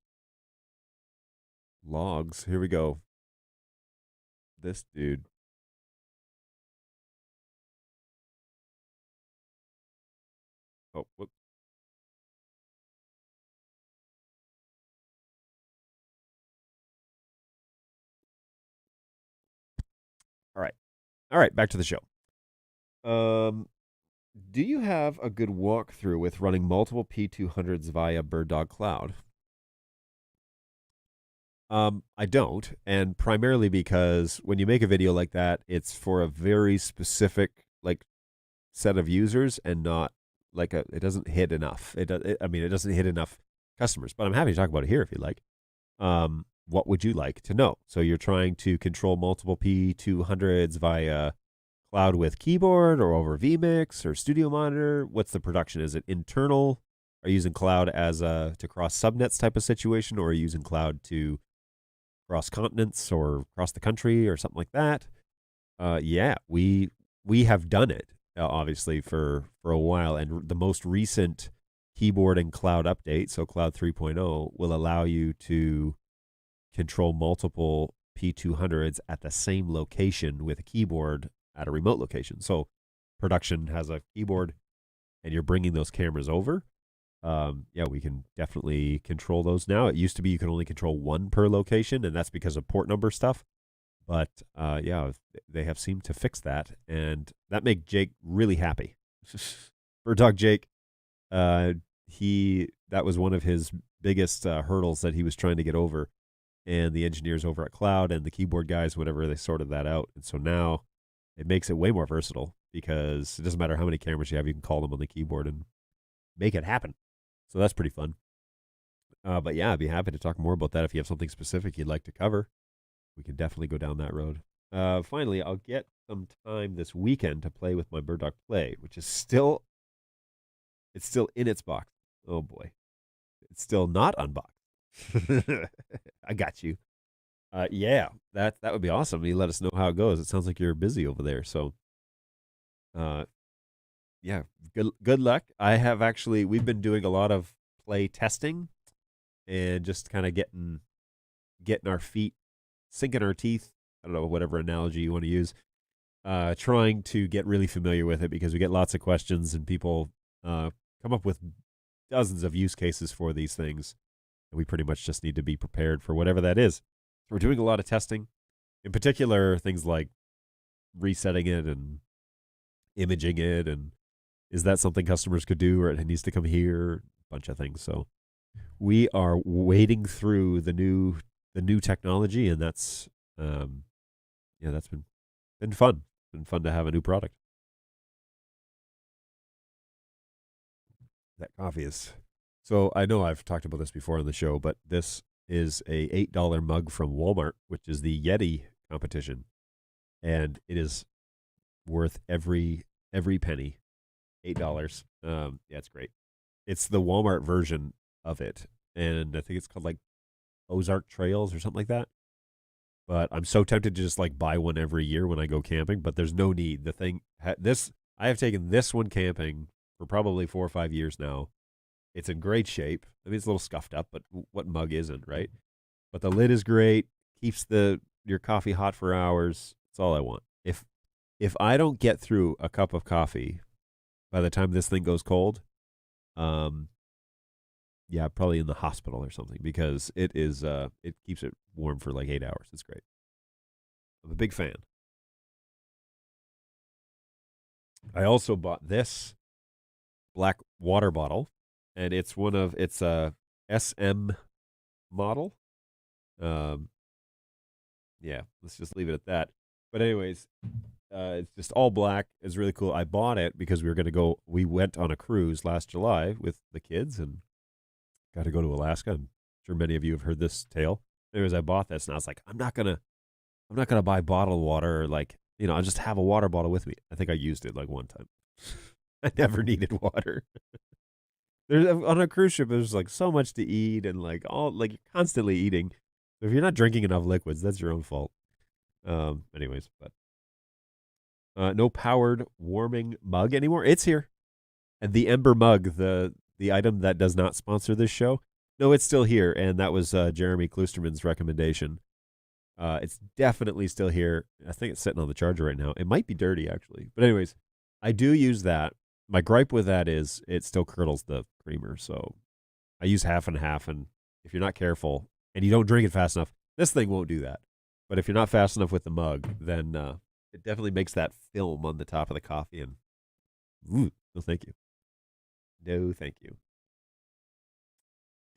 Logs. Here we go. This dude. Oh, whoop. All right. All right, back to the show. Do you have a good walkthrough with running multiple P200s via BirdDog Cloud? I don't, and primarily because when you make a video like that, it's for a very specific like set of users and not like it doesn't hit enough. It doesn't hit enough customers. But I'm happy to talk about it here if you like. What would you like to know? So you're trying to control multiple P200s via cloud with keyboard or over vMix or Studio Monitor? What's the production? Is it internal? Are you using cloud as a to cross subnets type of situation, or are you using cloud to cross continents or across the country or something like that? Yeah, we have done it obviously for a while, and the most recent keyboard and cloud update, so Cloud 3.0, will allow you to control multiple P200s at the same location with a keyboard at a remote location. So production has a keyboard and you're bringing those cameras over. Yeah, we can definitely control those now. It used to be you could only control one per location, and that's because of port number stuff. But yeah, they have seemed to fix that, and that made Jake really happy. BirdDog Jake, that was one of his biggest hurdles that he was trying to get over, and the engineers over at Cloud and the keyboard guys, whatever, they sorted that out, and so now it makes it way more versatile because it doesn't matter how many cameras you have, you can call them on the keyboard and make it happen. So that's pretty fun. But yeah, I'd be happy to talk more about that if you have something specific you'd like to cover. We can definitely go down that road. Finally, I'll get some time this weekend to play with my BirdDog Play, which is still in its box. Oh boy, it's still not unboxed. I got you. Yeah, that would be awesome. You let us know how it goes. It sounds like you're busy over there, so yeah, good luck. We've been doing a lot of play testing and just kind of getting our feet, sinking our teeth. I don't know, whatever analogy you want to use. Trying to get really familiar with it because we get lots of questions and people come up with dozens of use cases for these things. And we pretty much just need to be prepared for whatever that is. So we're doing a lot of testing. In particular, things like resetting it and imaging it, and is that something customers could do, or it needs to come here? A bunch of things. So we are wading through the new technology, and that's that's been fun. Been fun to have a new product. That coffee is. So I know I've talked about this before on the show, but this is a $8 mug from Walmart, which is the Yeti competition, and it is worth every penny. $8. Yeah, it's great. It's the Walmart version of it, and I think it's called like Ozark Trails or something like that. But I'm so tempted to just like buy one every year when I go camping, but there's no need. I have taken this one camping for probably 4 or 5 years now. It's in great shape. I mean, it's a little scuffed up, but what mug isn't, right? But the lid is great. Keeps your coffee hot for hours. That's all I want. If I don't get through a cup of coffee by the time this thing goes cold, yeah, probably in the hospital or something, because it keeps it warm for like 8 hours. It's great. I'm a big fan. I also bought this black water bottle, and it's a SM model. Yeah, let's just leave it at that. But anyways, It's just all black. It's really cool. I bought it because we went on a cruise last July with the kids and got to go to Alaska. I'm sure many of you have heard this tale. Anyways, I bought this and I was like, I'm not gonna buy bottled water or like, I'll just have a water bottle with me. I think I used it like one time. I never needed water. There's on a cruise ship, there's like so much to eat and like you're constantly eating. So if you're not drinking enough liquids, that's your own fault. Anyways, but no powered warming mug anymore. It's here. And the Ember mug, the item that does not sponsor this show, no, it's still here. And that was Jeremy Klusterman's recommendation. It's definitely still here. I think it's sitting on the charger right now. It might be dirty, actually. But anyways, I do use that. My gripe with that is it still curdles the creamer. So I use half and half. And if you're not careful and you don't drink it fast enough, this thing won't do that. But if you're not fast enough with the mug, then it definitely makes that film on the top of the coffee. And no, thank you. No, thank you.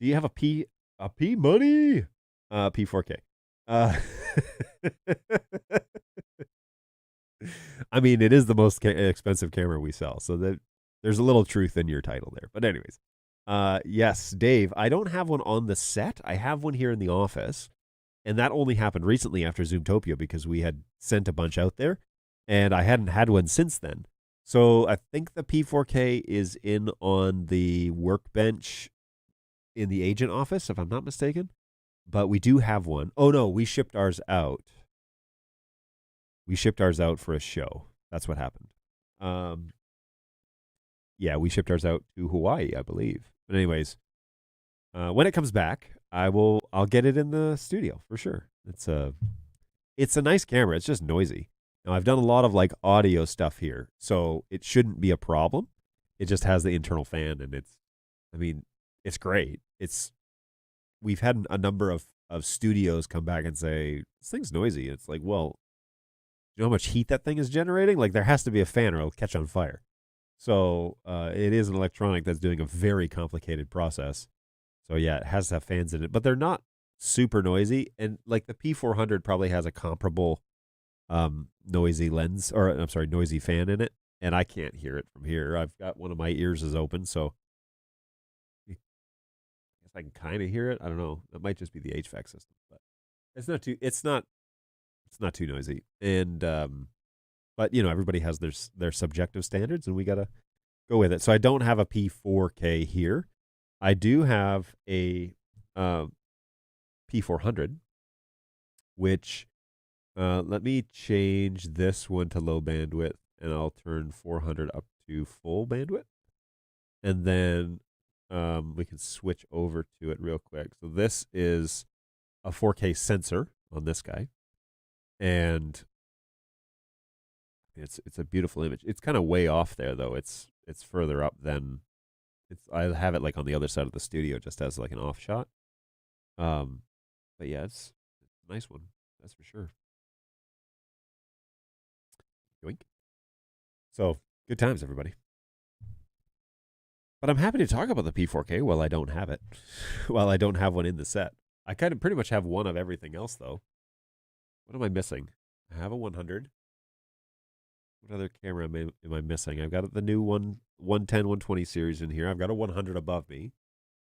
Do you have a P money? P4K. I mean, it is the most expensive camera we sell, so there's a little truth in your title there. But anyways, yes, Dave, I don't have one on the set. I have one here in the office, and that only happened recently after Zoomtopia because we had sent a bunch out there, and I hadn't had one since then. So I think the P4K is in on the workbench in the agent office, if I'm not mistaken. But we do have one. Oh, no, we shipped ours out. We shipped ours out for a show. That's what happened. Yeah, we shipped ours out to Hawaii, I believe. But anyways, when it comes back, I'll get it in the studio for sure. It's a nice camera. It's just noisy. Now, I've done a lot of like audio stuff here, so it shouldn't be a problem. It just has the internal fan, and it's great. We've had a number of studios come back and say, this thing's noisy. It's like, well, you know how much heat that thing is generating? Like, there has to be a fan or it'll catch on fire. So it is an electronic that's doing a very complicated process. So, yeah, it has to have fans in it. But they're not super noisy. And, like, the P400 probably has a comparable noisy fan in it. And I can't hear it from here. I've got one of my ears is open, so I can kind of hear it. I don't know. It might just be the HVAC system, but it's not too noisy. And but everybody has their subjective standards, and we gotta go with it. So I don't have a P4K here. I do have a P400, which let me change this one to low bandwidth, and I'll turn 400 up to full bandwidth, and then we can switch over to it real quick. So this is a 4K sensor on this guy, and it's a beautiful image. It's kind of way off there though. It's further up than I have it like on the other side of the studio, just as like an off shot. But yeah, it's a nice one, that's for sure. Yoink. So good times, everybody. But I'm happy to talk about the P4K while I don't have it, while I don't have one in the set. I kind of pretty much have one of everything else, though. What am I missing? I have a 100. What other camera am I missing? I've got the new 110, 120 series in here. I've got a 100 above me,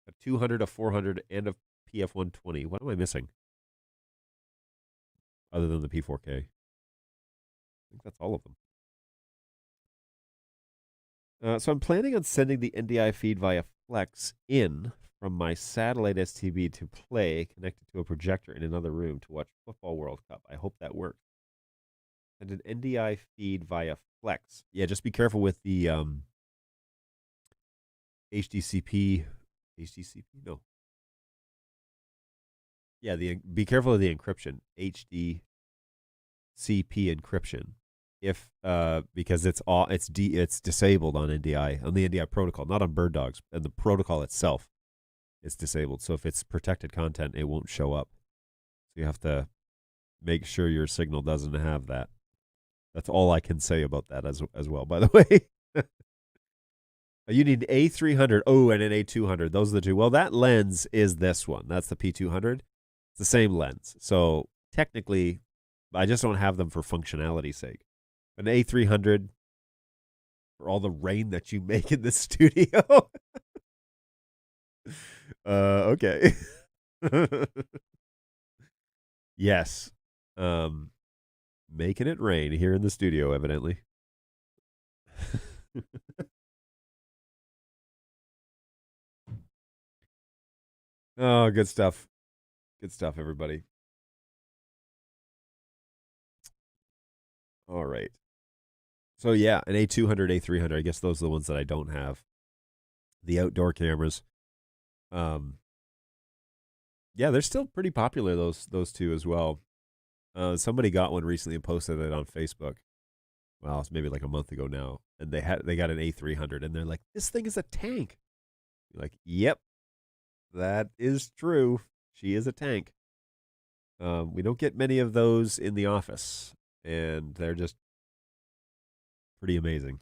a 200, a 400, and a PF120. What am I missing? Other than the P4K. I think that's all of them. So I'm planning on sending the NDI feed via Flex in from my satellite STB to Play, connected to a projector in another room to watch Football World Cup. I hope that works. And an NDI feed via Flex. Yeah, just be careful with the HDCP. No. Yeah, be careful of the encryption. HDCP encryption. If because it's disabled on NDI, on the NDI protocol, not on BirdDogs, and the protocol itself is disabled. So if it's protected content, it won't show up. So you have to make sure your signal doesn't have that. That's all I can say about that as well, by the way. You need an A300, and an A200. Those are the two. Well, that lens is this one. That's the P200. It's the same lens. So technically, I just don't have them for functionality's sake. An A300 for all the rain that you make in the studio. Okay. Yes. Making it rain here in the studio, evidently. Oh, good stuff. Good stuff, everybody. All right. So yeah, an A200, A300. I guess those are the ones that I don't have. The outdoor cameras. Yeah, they're still pretty popular. Those two as well. Somebody got one recently and posted it on Facebook. Well, it's maybe like a month ago now, and they got an A300, and they're like, "This thing is a tank." You're like, "Yep, that is true. She is a tank." We don't get many of those in the office, and they're just pretty amazing.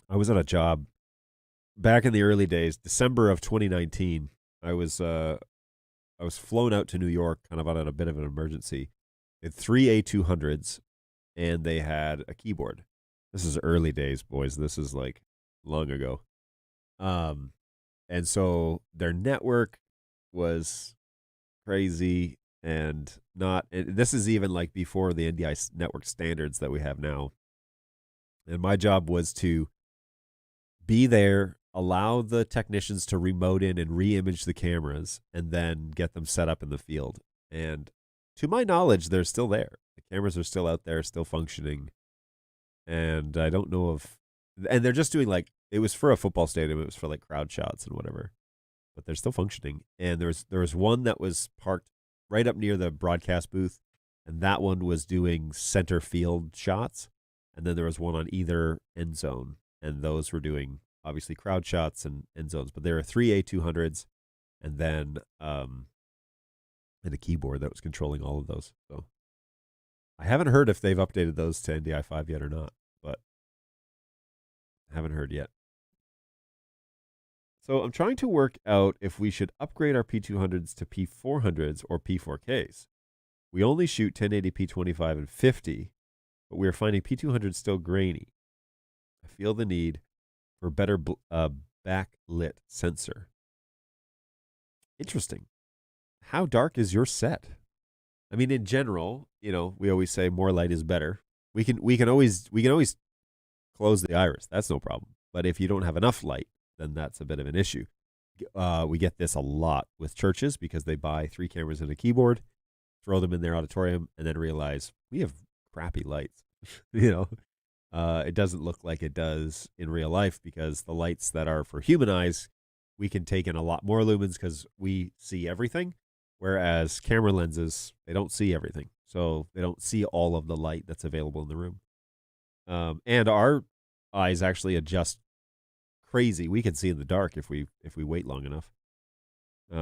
I was on a job back in the early days, December of 2019. I was flown out to New York, kind of on a bit of an emergency. They had 3 A200s, and they had a keyboard. This is early days, boys. This is like long ago. And so their network was crazy and not. And this is even like before the NDI network standards that we have now. And my job was to be there, allow the technicians to remote in and re-image the cameras, and then get them set up in the field. And to my knowledge, they're still there. The cameras are still out there, still functioning. And I don't know if, and they're just doing like, it was for a football stadium. It was for like crowd shots and whatever, but they're still functioning. And there was one that was parked right up near the broadcast booth, and that one was doing center field shots. And then there was one on either end zone, and those were doing obviously crowd shots and end zones. But there were 3 A200s, and then and a keyboard that was controlling all of those. So I haven't heard if they've updated those to NDI 5 yet or not, but I haven't heard yet. So I'm trying to work out if we should upgrade our P200s to P400s or P4Ks. We only shoot 1080p 25 and 50, but we are finding P200s still grainy. I feel the need for a better backlit sensor. Interesting. How dark is your set? I mean, in general, we always say more light is better. We can always close the iris. That's no problem. But if you don't have enough light, then that's a bit of an issue. We get this a lot with churches because they buy 3 cameras and a keyboard, throw them in their auditorium, and then realize we have crappy lights. It doesn't look like it does in real life because the lights that are for human eyes, we can take in a lot more lumens because we see everything. Whereas camera lenses, they don't see everything. So they don't see all of the light that's available in the room. And our eyes actually adjust crazy. We can see in the dark if we wait long enough,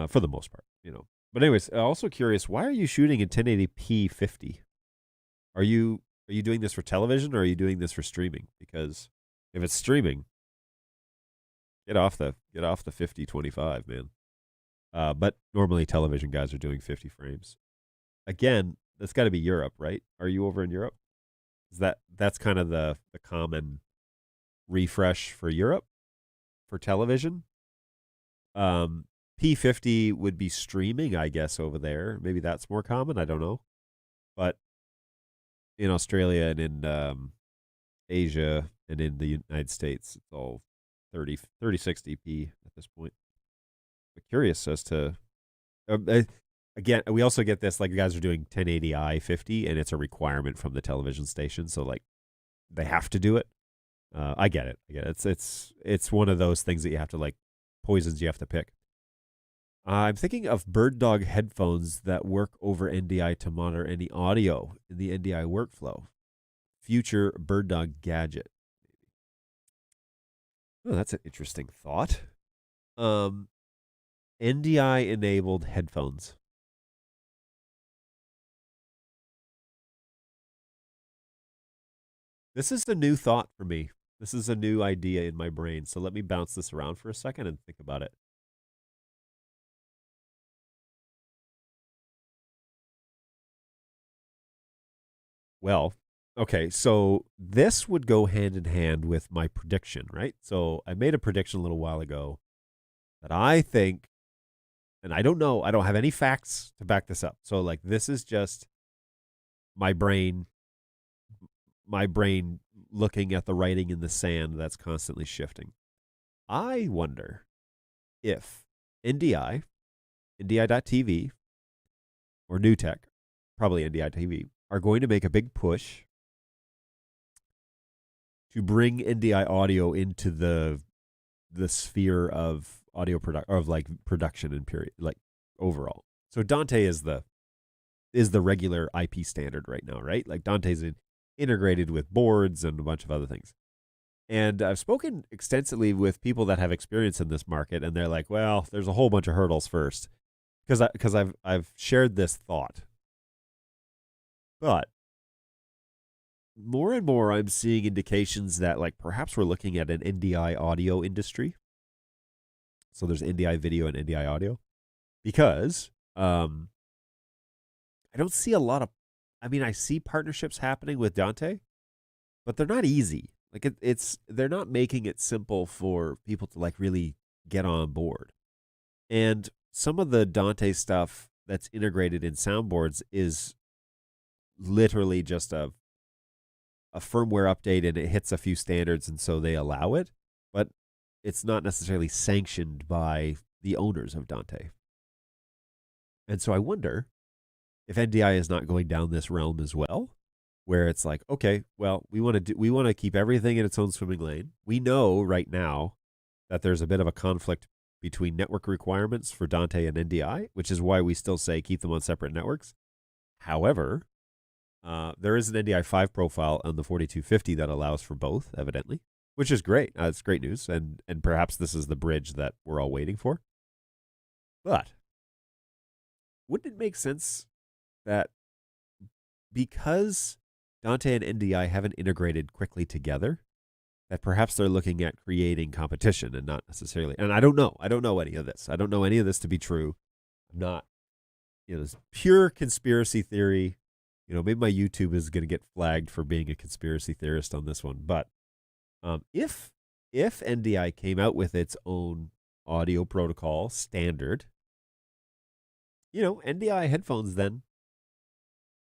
for the most part, But anyways, also curious, why are you shooting in 1080p 50? Are you doing this for television or are you doing this for streaming? Because if it's streaming, get off the 50-25, man. But normally television guys are doing 50 frames. Again, that's got to be Europe, right? Are you over in Europe? That's kind of the common refresh for Europe for television? P50 would be streaming, I guess, over there. Maybe that's more common. I don't know. But in Australia and in Asia and in the United States, it's all 3060p at this point. But curious as to again, we also get this, like, the guys are doing 1080i 50, and it's a requirement from the television station, so like they have to do it. I get it. It's one of those things that you have to, like, poisons you have to pick. I'm thinking of BirdDog headphones that work over NDI to monitor any audio in the NDI workflow. Future BirdDog gadget. Oh, that's an interesting thought. NDI enabled headphones. This is a new thought for me. This is a new idea in my brain. So let me bounce this around for a second and think about it. Well, Okay, so this would go hand in hand with my prediction, right? So I made a prediction a little while ago that I think, and I don't know, I don't have any facts to back this up. So like this is just my brain looking at the writing in the sand that's constantly shifting. I wonder if NDI, NDI.TV, or New Tech, probably NDI TV, are going to make a big push to bring NDI audio into the sphere of audio production and period, like overall. So Dante is the regular IP standard right now, right? Like Dante's integrated with boards and a bunch of other things. And I've spoken extensively with people that have experience in this market, and they're like, "Well, there's a whole bunch of hurdles first," because I've shared this thought, but more and more I'm seeing indications that like perhaps we're looking at an NDI audio industry. So there's NDI video and NDI audio, because I don't see a lot of. I mean, I see partnerships happening with Dante, but they're not easy. Like they're not making it simple for people to like really get on board. And some of the Dante stuff that's integrated in soundboards is literally just a firmware update, and it hits a few standards, and so they allow it, but it's not necessarily sanctioned by the owners of Dante. And so I wonder if NDI is not going down this realm as well, where it's like, okay, well, we want to keep everything in its own swimming lane. We know right now that there's a bit of a conflict between network requirements for Dante and NDI, which is why we still say keep them on separate networks. However, there is an NDI 5 profile on the 4250 that allows for both, evidently, which is great. It's great news, and perhaps this is the bridge that we're all waiting for. But wouldn't it make sense that because Dante and NDI haven't integrated quickly together, that perhaps they're looking at creating competition and not necessarily. And I don't know any of this. I don't know any of this to be true. I'm not, this pure conspiracy theory. Maybe my YouTube is going to get flagged for being a conspiracy theorist on this one. But if NDI came out with its own audio protocol standard, NDI headphones then,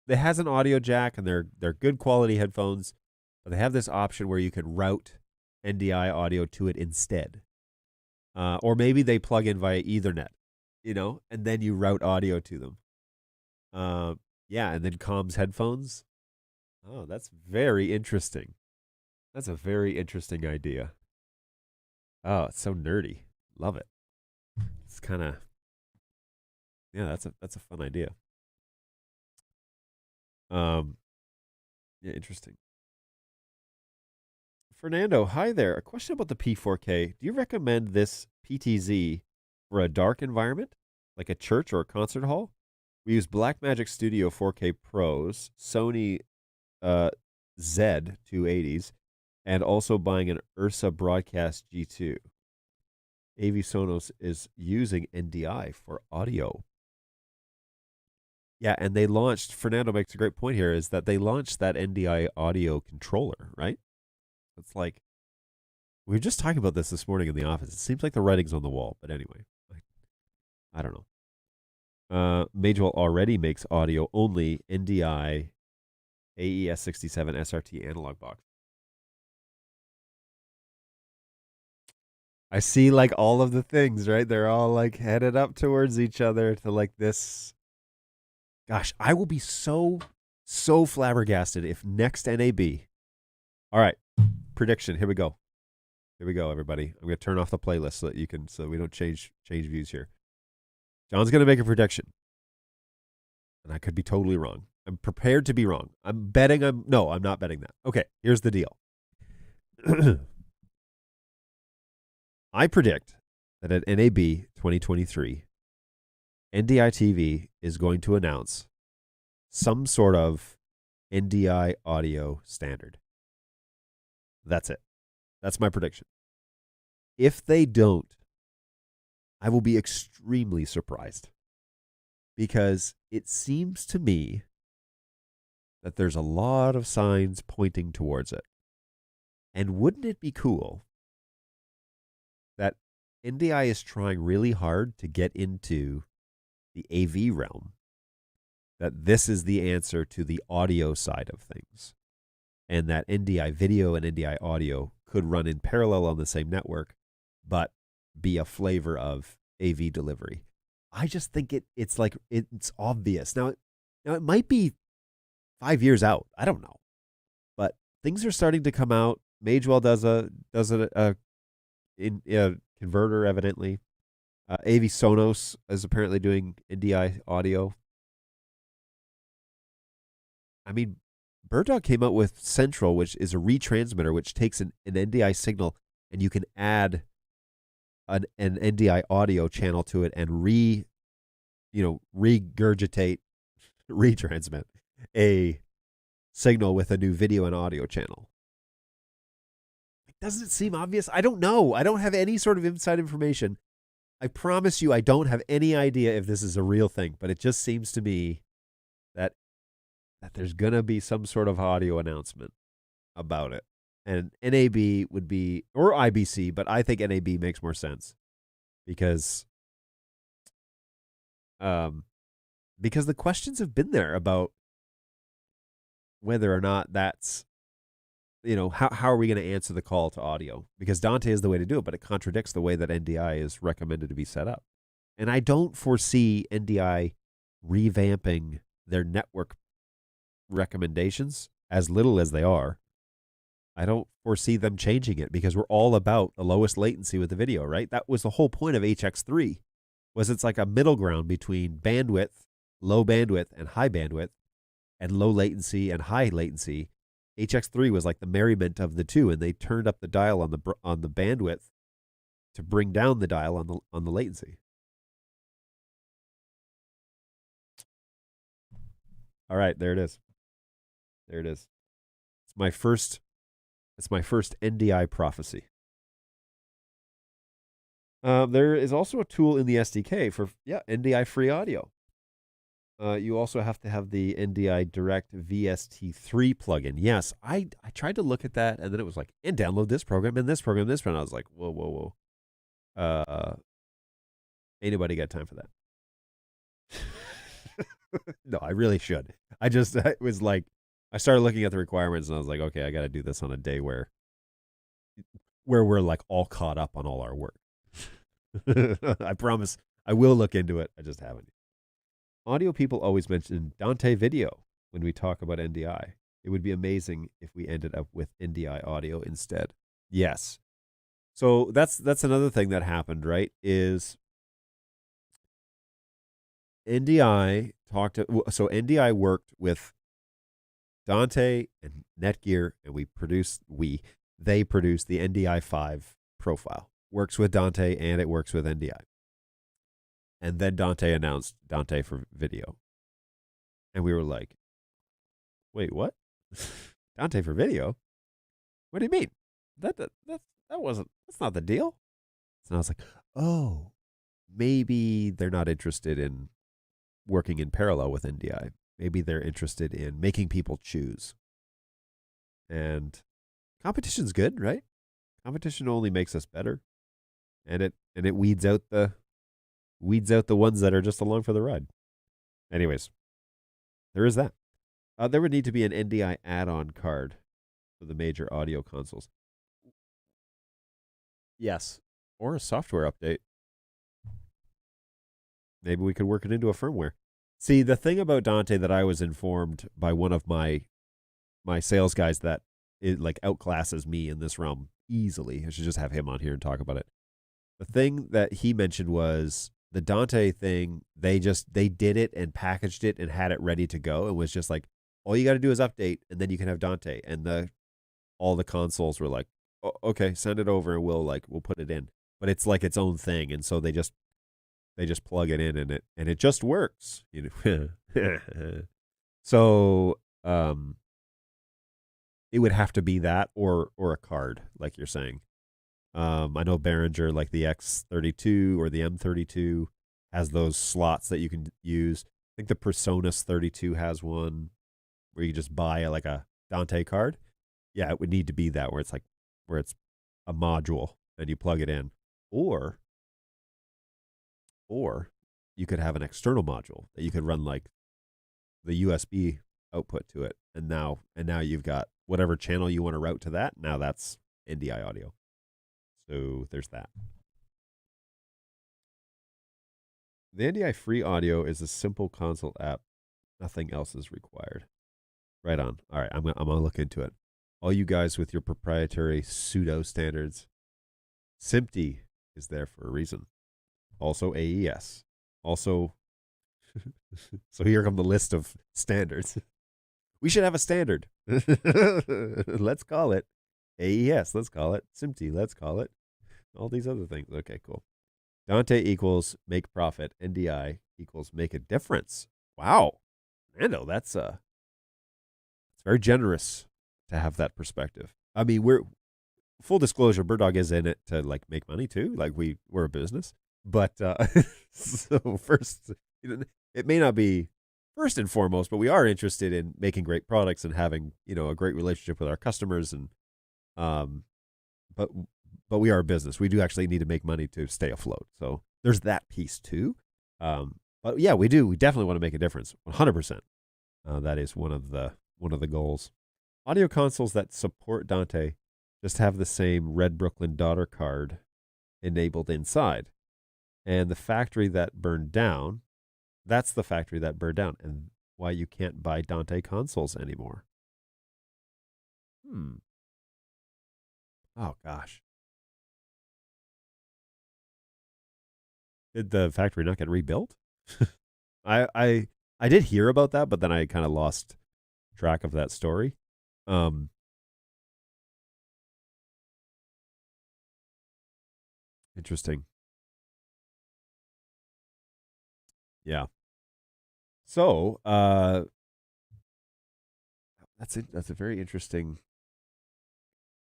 it has an audio jack, and they're good quality headphones, but they have this option where you could route NDI audio to it instead. Or maybe they plug in via Ethernet, and then you route audio to them. And then comms headphones. Oh, that's very interesting. That's a very interesting idea. Oh, it's so nerdy. Love it. It's kind of, that's a fun idea. Interesting. Fernando, hi there. A question about the P4K. Do you recommend this PTZ for a dark environment, like a church or a concert hall? We use Blackmagic Studio 4K Pros, Sony Z280s, and also buying an Ursa Broadcast G2. AV Sonos is using NDI for audio. Yeah, and they launched, Fernando makes a great point here, is that they launched that NDI audio controller, right? It's like, we were just talking about this morning in the office. It seems like the writing's on the wall, but anyway, I don't know. Magewell already makes audio only NDI AES67 SRT analog box. I see like all of the things, right? They're all like headed up towards each other to like this. Gosh, I will be so flabbergasted if next NAB. All right, prediction. Here we go. Everybody. I'm going to turn off the playlist so we don't change views here. John's going to make a prediction, and I could be totally wrong. I'm prepared to be wrong. I'm not betting that. Okay, here's the deal. I predict that at NAB 2023, NDI TV is going to announce some sort of NDI audio standard. That's it. That's my prediction. If they don't, I will be extremely surprised, because it seems to me that there's a lot of signs pointing towards it. And wouldn't it be cool that NDI is trying really hard to get into the AV realm, that this is the answer to the audio side of things, and that NDI video and NDI audio could run in parallel on the same network, but be a flavor of AV delivery. I just think it's like it's obvious. Now it might be 5 years out. I don't know, but things are starting to come out. Magewell does a converter, evidently. AV Sonos is apparently doing NDI audio. I mean, BirdDog came out with Central, which is a retransmitter, which takes an NDI signal, and you can add an NDI audio channel to it and regurgitate, retransmit a signal with a new video and audio channel. Doesn't it seem obvious? I don't know. I don't have any sort of inside information. I promise you I don't have any idea if this is a real thing, but it just seems to me that there's going to be some sort of audio announcement about it. And NAB would be, or IBC, but I think NAB makes more sense because the questions have been there about whether or not that's, how are we going to answer the call to audio? Because Dante is the way to do it, but it contradicts the way that NDI is recommended to be set up. And I don't foresee NDI revamping their network recommendations, as little as they are. I don't foresee them changing it because we're all about the lowest latency with the video, right? That was the whole point of HX3, was it's like a middle ground between bandwidth, low bandwidth, and high bandwidth, and low latency and high latency. HX3 was like the merriment of the two, and they turned up the dial on the bandwidth to bring down the dial on the latency. All right, there it is. There it is. It's my first NDI prophecy. There is also a tool in the SDK for NDI free audio. You also have to have the NDI Direct VST3 plugin. Yes, I tried to look at that, and then it was like, and download this program, and this program, this program. I was like, whoa. Ain't nobody got time for that. No, I really should. I was like, I started looking at the requirements, and I was like, okay, I got to do this on a day where we're like all caught up on all our work. I promise I will look into it. I just haven't. Audio people always mention Dante video when we talk about NDI. It would be amazing if we ended up with NDI audio instead. Yes. So that's another thing that happened, right? Is NDI NDI worked with Dante and Netgear, and they produced the NDI 5 profile. Works with Dante and it works with NDI. And then Dante announced Dante for video. And we were like, wait, what? Dante for video? What do you mean? That's not the deal. So I was like, oh, maybe they're not interested in working in parallel with NDI. Maybe they're interested in making people choose. And competition's good, right? Competition only makes us better. And it weeds out the ones that are just along for the ride. Anyways, there is that. There would need to be an NDI add-on card for the major audio consoles. Yes, or a software update. Maybe we could work it into a firmware. See, the thing about Dante that I was informed by one of my sales guys that it like outclasses me in this realm easily. I should just have him on here and talk about it. The thing that he mentioned was the Dante thing. They did it and packaged it and had it ready to go. It was just like, all you got to do is update and then you can have Dante. And all the consoles were like, oh, okay, send it over and we'll put it in. But it's like its own thing, and so they just plug it in and it just works. So it would have to be that or a card, like you're saying. I know Behringer, like the X32 or the M32, has those slots that you can use. I think the Presonus 32 has one. where you just buy like a Dante card. Yeah, it would need to be that where it's a module and you plug it in, or you could have an external module that you could run like the USB output to it, and now you've got whatever channel you want to route to that. Now that's NDI audio. So there's that. The NDI free audio is a simple console app. Nothing else is required. Right on. All right, I'm gonna look into it. All you guys with your proprietary pseudo standards, SMPTE is there for a reason. Also AES. Also, so here come the list of standards. We should have a standard. Let's call it AES. Let's call it SMPTE. Let's call it all these other things. Okay, cool. Dante equals make profit. NDI equals make a difference. Wow. Nando, that's it's very generous to have that perspective. I mean, we're full disclosure, BirdDog is in it to like make money too. Like we're a business. But so first, it may not be first and foremost, but we are interested in making great products and having, a great relationship with our customers. And but we are a business. We do actually need to make money to stay afloat. So there's that piece too. But yeah, we do. We definitely want to make a difference. 100%. That is one of the goals. Audio consoles that support Dante just have the same Red Brooklyn daughter card enabled inside. And the factory that burned down, that's the factory that burned down, and why you can't buy Dante consoles anymore. Oh, gosh. Did the factory not get rebuilt? I did hear about that, but then I kind of lost track of that story. Interesting. Yeah. So, that's it. That's a very interesting.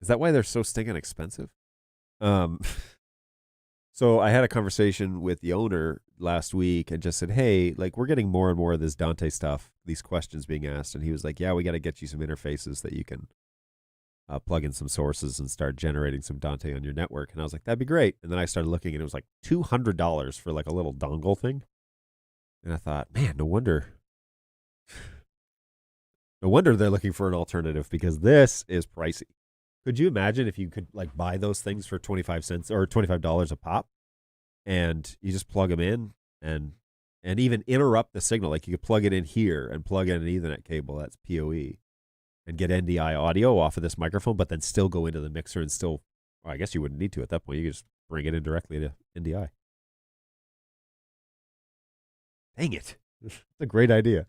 Is that why they're so stinking expensive? So I had a conversation with the owner last week and just said, hey, like we're getting more and more of this Dante stuff, these questions being asked. And he was like, yeah, we got to get you some interfaces that you can plug in some sources and start generating some Dante on your network. And I was like, that'd be great. And then I started looking and it was like $200 for like a little dongle thing. And I thought, man, no wonder they're looking for an alternative because this is pricey. Could you imagine if you could like buy those things for 25 cents or $25 a pop and you just plug them in and even interrupt the signal? Like you could plug it in here and plug in an Ethernet cable, that's PoE, and get NDI audio off of this microphone, but then still go into the mixer and still, well, I guess you wouldn't need to at that point. You could just bring it in directly to NDI. Dang it. That's a great idea.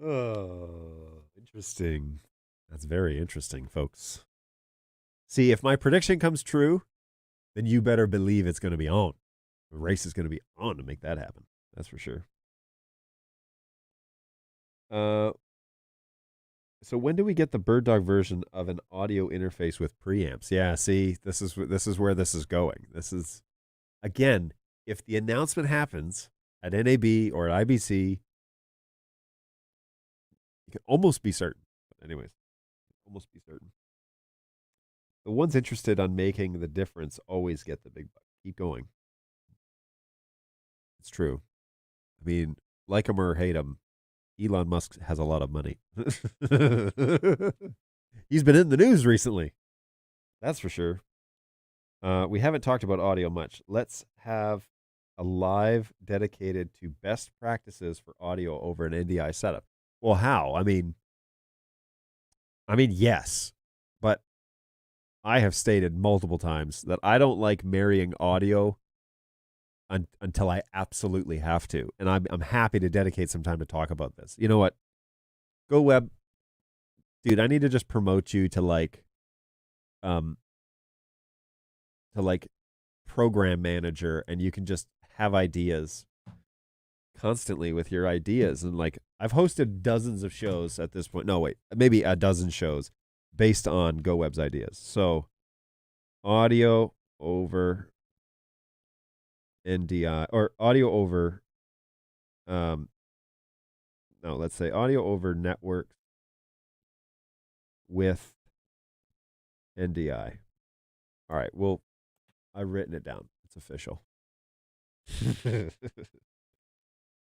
Oh, interesting. That's very interesting, folks. See, if my prediction comes true, then you better believe it's going to be on. The race is going to be on to make that happen. That's for sure. So when do we get the BirdDog version of an audio interface with preamps? Yeah, see, this is where this is going. This is, again, if the announcement happens at NAB or at IBC, you can almost be certain. But anyways, almost be certain. The ones interested on making the difference always get the big buck. Keep going. It's true. I mean, like him or hate him, Elon Musk has a lot of money. He's been in the news recently. That's for sure. We haven't talked about audio much. Let's have a live dedicated to best practices for audio over an NDI setup. Well, how? I mean, yes, but I have stated multiple times that I don't like marrying audio until I absolutely have to, and I'm happy to dedicate some time to talk about this. You know what? Go Web, dude. I need to just promote you to program manager, and you can just have ideas constantly with your ideas. And like I've hosted dozens of shows at this point. No, wait, maybe a dozen shows based on GoWeb's ideas. So audio over NDI or audio over No, let's say audio over networks with NDI. All right. Well, I've written it down. It's official. The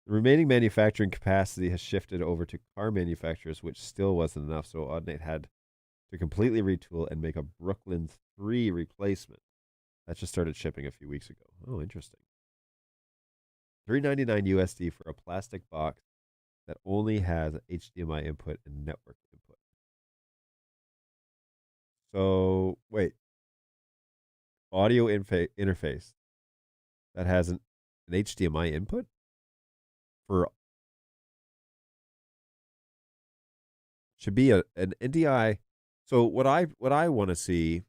remaining manufacturing capacity has shifted over to car manufacturers, which still wasn't enough. So Audinate had to completely retool and make a Brooklyn 3 replacement. That just started shipping a few weeks ago. Oh, interesting. $3.99 USD for a plastic box that only has HDMI input and network input. So, wait. Audio interface that has an HDMI input for should be an NDI. So what I want to see,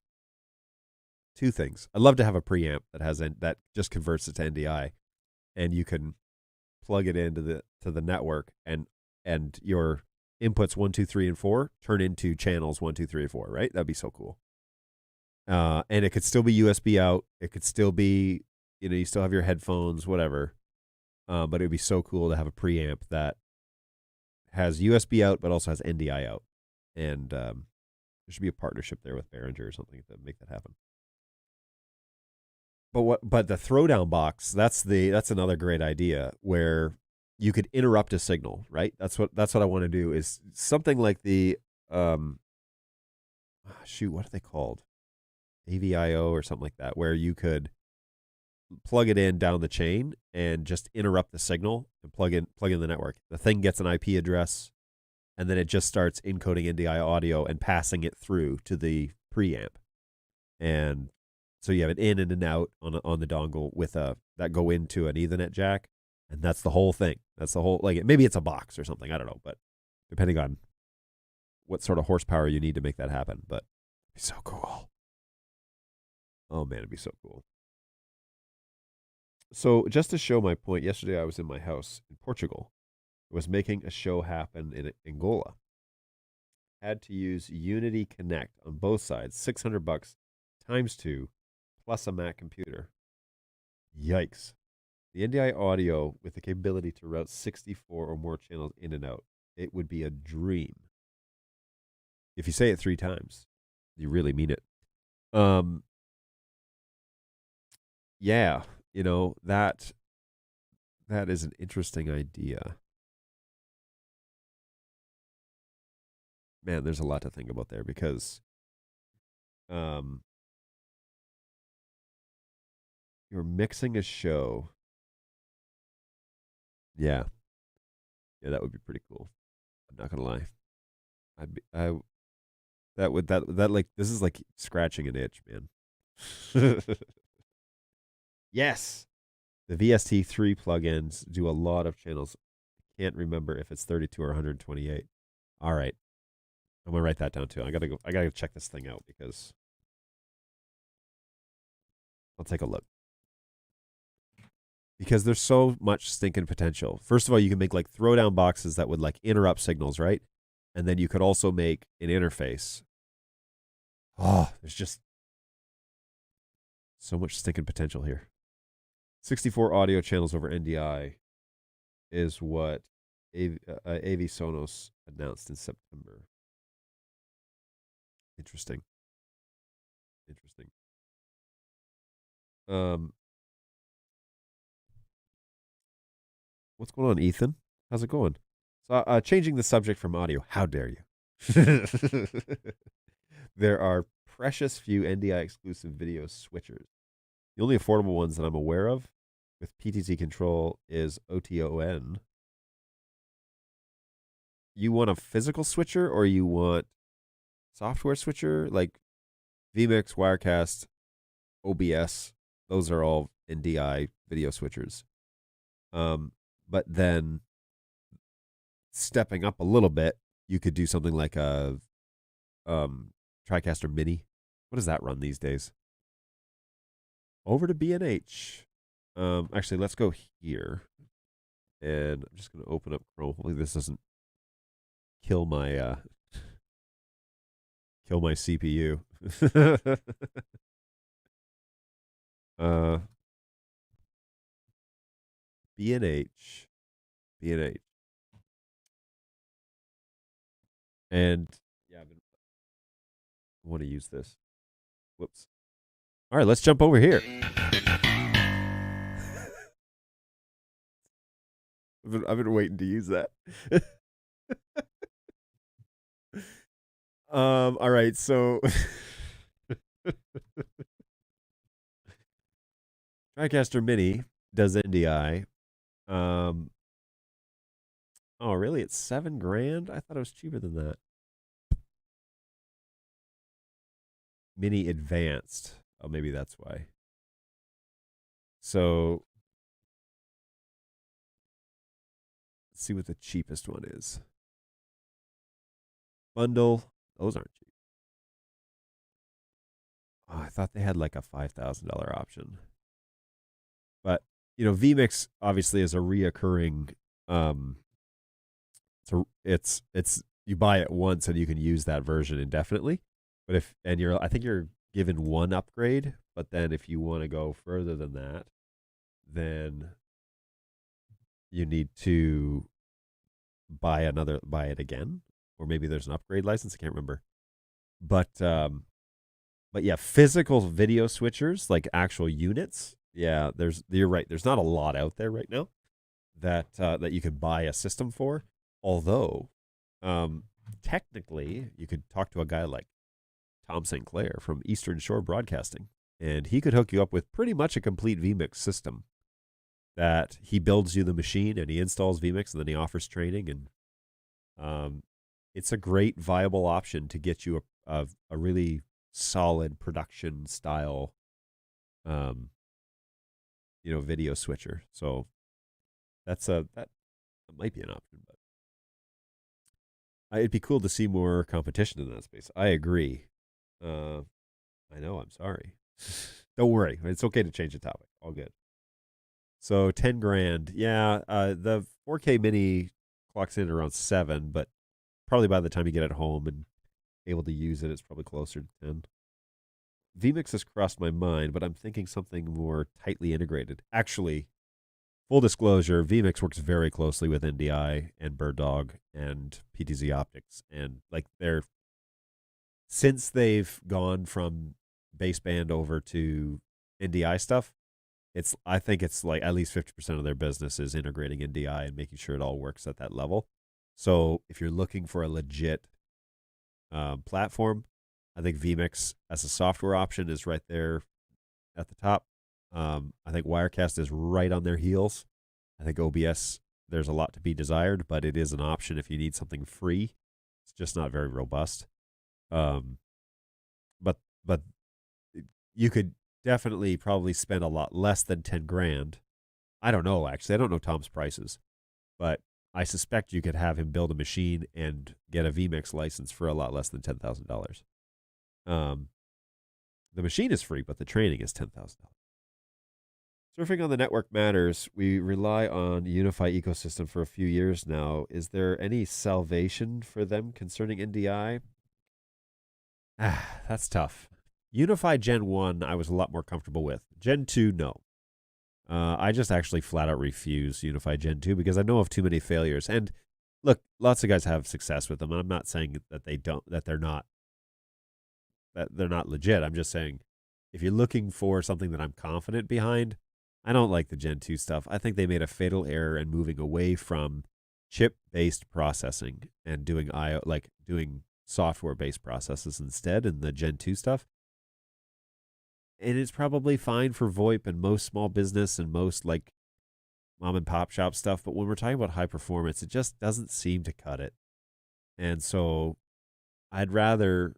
two things. I'd love to have a preamp that just converts it to NDI, and you can plug it into the network, and your inputs 1, 2, 3, and 4 turn into channels 1, 2, 3, and 4. Right? That'd be so cool. And it could still be USB out. It could still be, you still have your headphones, whatever. But it would be so cool to have a preamp that has USB out, but also has NDI out. And there should be a partnership there with Behringer or something to make that happen. But the throwdown box, that's another great idea where you could interrupt a signal, right? That's what I want to do, is something like the what are they called? AVIO or something like that, where you could plug it in down the chain and just interrupt the signal and plug in the network. The thing gets an IP address, and then it just starts encoding NDI audio and passing it through to the preamp. And so you have an in and an out on the dongle with that go into an Ethernet jack, and that's the whole thing. That's the whole, like, maybe it's a box or something, I don't know, but depending on what sort of horsepower you need to make that happen. But it'd be so cool. Oh man, it'd be so cool. So just to show my point, yesterday I was in my house in Portugal. I was making a show happen in Angola. Had to use Unity Connect on both sides, $600 times 2, plus a Mac computer. Yikes. The NDI audio with the capability to route 64 or more channels in and out. It would be a dream. If you say it 3 times, you really mean it. Yeah, that is an interesting idea. Man, there's a lot to think about there, because you're mixing a show. Yeah, that would be pretty cool. I'm not gonna lie. This is like scratching an itch, man. Yes, the VST3 plugins do a lot of channels. I can't remember if it's 32 or 128. All right, I'm gonna write that down too. I gotta check this thing out, because I'll take a look. Because there's so much stinking potential. First of all, you can make like throwdown boxes that would like interrupt signals, right? And then you could also make an interface. Oh, there's just so much stinking potential here. 64 audio channels over NDI is what AV Sonos announced in September. Interesting. What's going on, Ethan? How's it going? So, changing the subject from audio. How dare you? There are precious few NDI exclusive video switchers. The only affordable ones that I'm aware of with PTZ control is OTON. You want a physical switcher, or you want software switcher? Like vMix, Wirecast, OBS. Those are all NDI video switchers. But then stepping up a little bit, you could do something like a TriCaster Mini. What does that run these days? Over to B&H. Actually, let's go here. And I'm just going to open up Chrome. Hopefully this doesn't kill my CPU. B&H. B&H. And yeah, I want to use this. Whoops. All right, let's jump over here. I've been waiting to use that. All right, so TriCaster Mini does NDI. Oh, really? It's $7,000? I thought it was cheaper than that. Mini Advanced. Oh, maybe that's why. So let's see what the cheapest one is. Bundle. Those aren't cheap. Oh, I thought they had like a $5,000 option. But, vMix obviously is a reoccurring it's you buy it once and you can use that version indefinitely. But I think you're given one upgrade, but then if you want to go further than that, then you need to buy it again, or maybe there's an upgrade license. I can't remember. But yeah, physical video switchers, like actual units. Yeah, you're right. There's not a lot out there right now that you could buy a system for. Although, technically, you could talk to a guy like Tom St. Clair from Eastern Shore Broadcasting, and he could hook you up with pretty much a complete vMix system. That he builds you the machine and he installs vMix and then he offers training, and it's a great viable option to get you a really solid production style, video switcher. So that might be an option, but it'd be cool to see more competition in that space. I agree. I know. I'm sorry. Don't worry. It's okay to change the topic. All good. So $10,000. Yeah. The 4K Mini clocks in around 7, but probably by the time you get it home and able to use it, it's probably closer to 10. vMix has crossed my mind, but I'm thinking something more tightly integrated. Actually, full disclosure, vMix works very closely with NDI and BirdDog and PTZ Optics, and since they've gone from baseband over to NDI stuff, I think it's like at least 50% of their business is integrating NDI and making sure it all works at that level. So if you're looking for a legit platform, I think vMix as a software option is right there at the top. I think Wirecast is right on their heels. I think OBS, there's a lot to be desired, but it is an option if you need something free. It's just not very robust. But you could definitely probably spend a lot less than $10,000. I don't know, actually. I don't know Tom's prices, but I suspect you could have him build a machine and get a vMix license for a lot less than $10,000. The machine is free, but the training is $10,000. Surfing on the network matters. We rely on Unify ecosystem for a few years now. Is there any salvation for them concerning NDI? That's tough. Unify Gen 1, I was a lot more comfortable with. Gen 2, no. I just actually flat out refuse Unify Gen 2 because I know of too many failures. And look, lots of guys have success with them. And I'm not saying that they're not legit. I'm just saying if you're looking for something that I'm confident behind, I don't like the Gen 2 stuff. I think they made a fatal error in moving away from chip-based processing and doing software-based processes instead in the Gen 2 stuff. And it's probably fine for VoIP and most small business and most like mom and pop shop stuff. But when we're talking about high performance, it just doesn't seem to cut it. And so I'd rather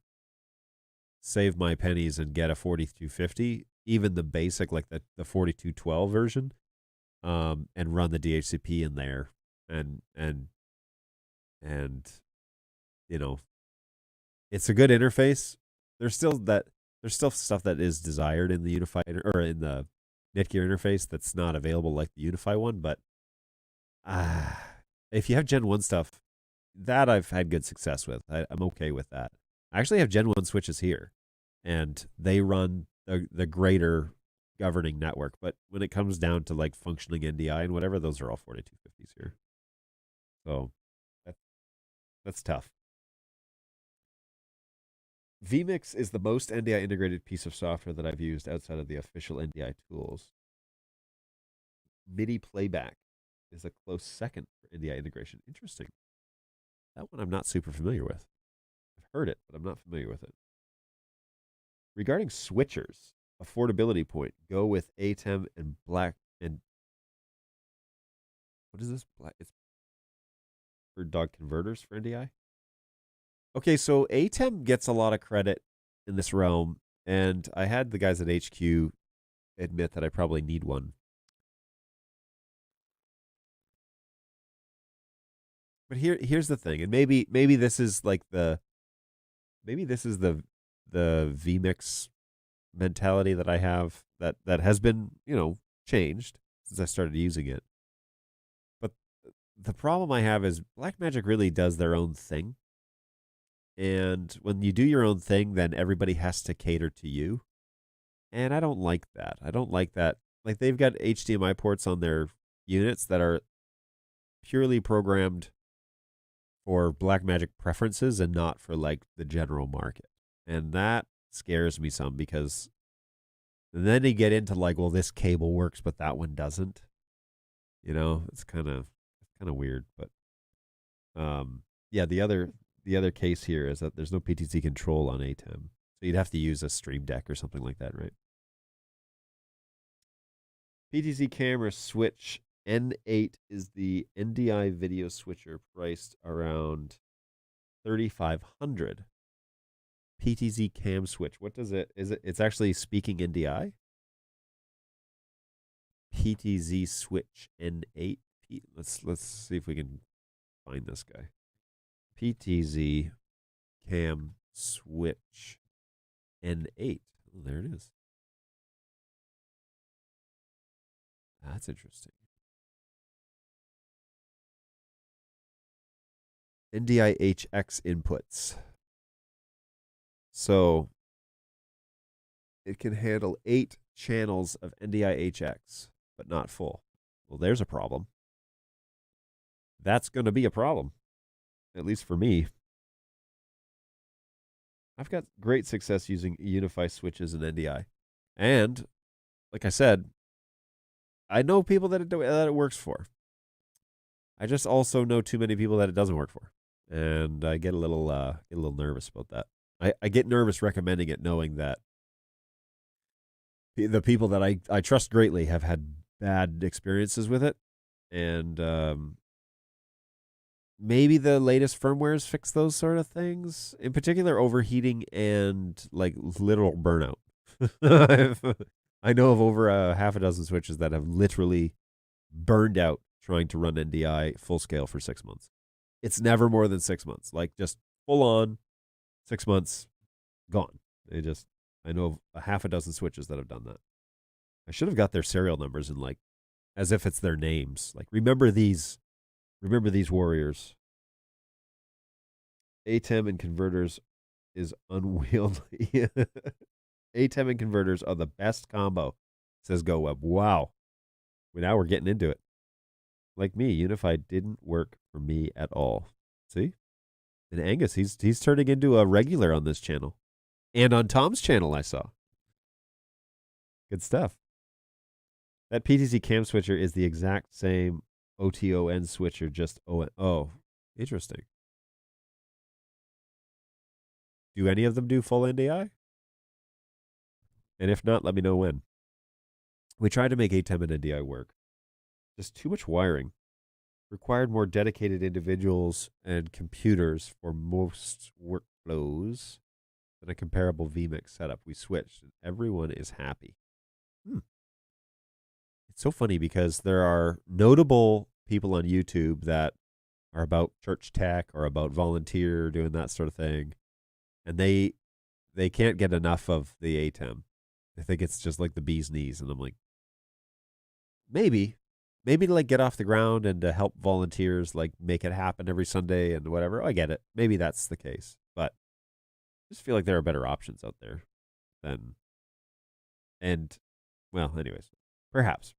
save my pennies and get a 4250, even the basic, like the 4212 version, and run the DHCP in there. And it's a good interface. There's still stuff that is desired in the Unify or in the Netgear interface that's not available like the Unify one. But if you have Gen 1 stuff, that I've had good success with. I'm okay with that. I actually have Gen 1 switches here, and they run the greater governing network. But when it comes down to like functioning NDI and whatever, those are all 4250s here. So that's tough. vMix is the most NDI integrated piece of software that I've used outside of the official NDI tools. MIDI playback is a close second for NDI integration. Interesting. That one I'm not super familiar with. I've heard it, but I'm not familiar with it. Regarding switchers, affordability point, go with ATEM and Black and what is this? Black. It's BirdDog converters for NDI. Okay, so ATEM gets a lot of credit in this realm, and I had the guys at HQ admit that I probably need one. But here's the thing, and maybe this is like the vMix mentality that I have that has been, changed since I started using it. But the problem I have is Blackmagic really does their own thing. And when you do your own thing, then everybody has to cater to you. And I don't like that. I don't like that. Like, they've got HDMI ports on their units that are purely programmed for Blackmagic preferences and not for like the general market. And that scares me some, because then you get into like, well, this cable works, but that one doesn't. It's kind of weird. But yeah, the other case here is that there's no PTZ control on ATEM. So you'd have to use a Stream Deck or something like that, right? PTZ camera switch N8 is the NDI video switcher, priced around $3,500. PTZ cam switch. What does it? It's actually speaking NDI. PTZ switch N8. Let's see if we can find this guy. PTZ cam switch N8. Oh, there it is. That's interesting. NDI HX inputs. So it can handle 8 channels of NDI HX, but not full. Well, there's a problem. That's going to be a problem, at least for me. I've got great success using Unify switches and NDI. And, like I said, I know people that it works for. I just also know too many people that it doesn't work for. And I get a little nervous about that. I get nervous recommending it, knowing that the people that I trust greatly have had bad experiences with it. And maybe the latest firmwares fix those sort of things. In particular, overheating and like literal burnout. I know of over a half a dozen switches that have literally burned out trying to run NDI full scale for 6 months. It's never more than 6 months. Like, just full on 6 months gone. I know of a half a dozen switches that have done that. I should have got their serial numbers and like, as if it's their names. Like, remember these warriors. ATEM and converters is unwieldy. ATEM and converters are the best combo, says GoWeb. Wow. Now we're getting into it. Like me, Unify didn't work for me at all. See? And Angus, he's turning into a regular on this channel. And on Tom's channel, I saw. Good stuff. That PTZ cam switcher is the exact same OTON switcher, just ON. Oh, interesting. Do any of them do full NDI? And if not, let me know when. We tried to make ATEM and NDI work. Just too much wiring. Required more dedicated individuals and computers for most workflows than a comparable vMix setup. We switched, and everyone is happy. It's so funny because there are notable people on YouTube that are about church tech or about volunteer, doing that sort of thing, and they can't get enough of the ATEM. They think it's just like the bee's knees, and I'm like, maybe to like get off the ground and to help volunteers like make it happen every Sunday and whatever. I get it. Maybe that's the case, but I just feel like there are better options out there than. And well, anyways, perhaps,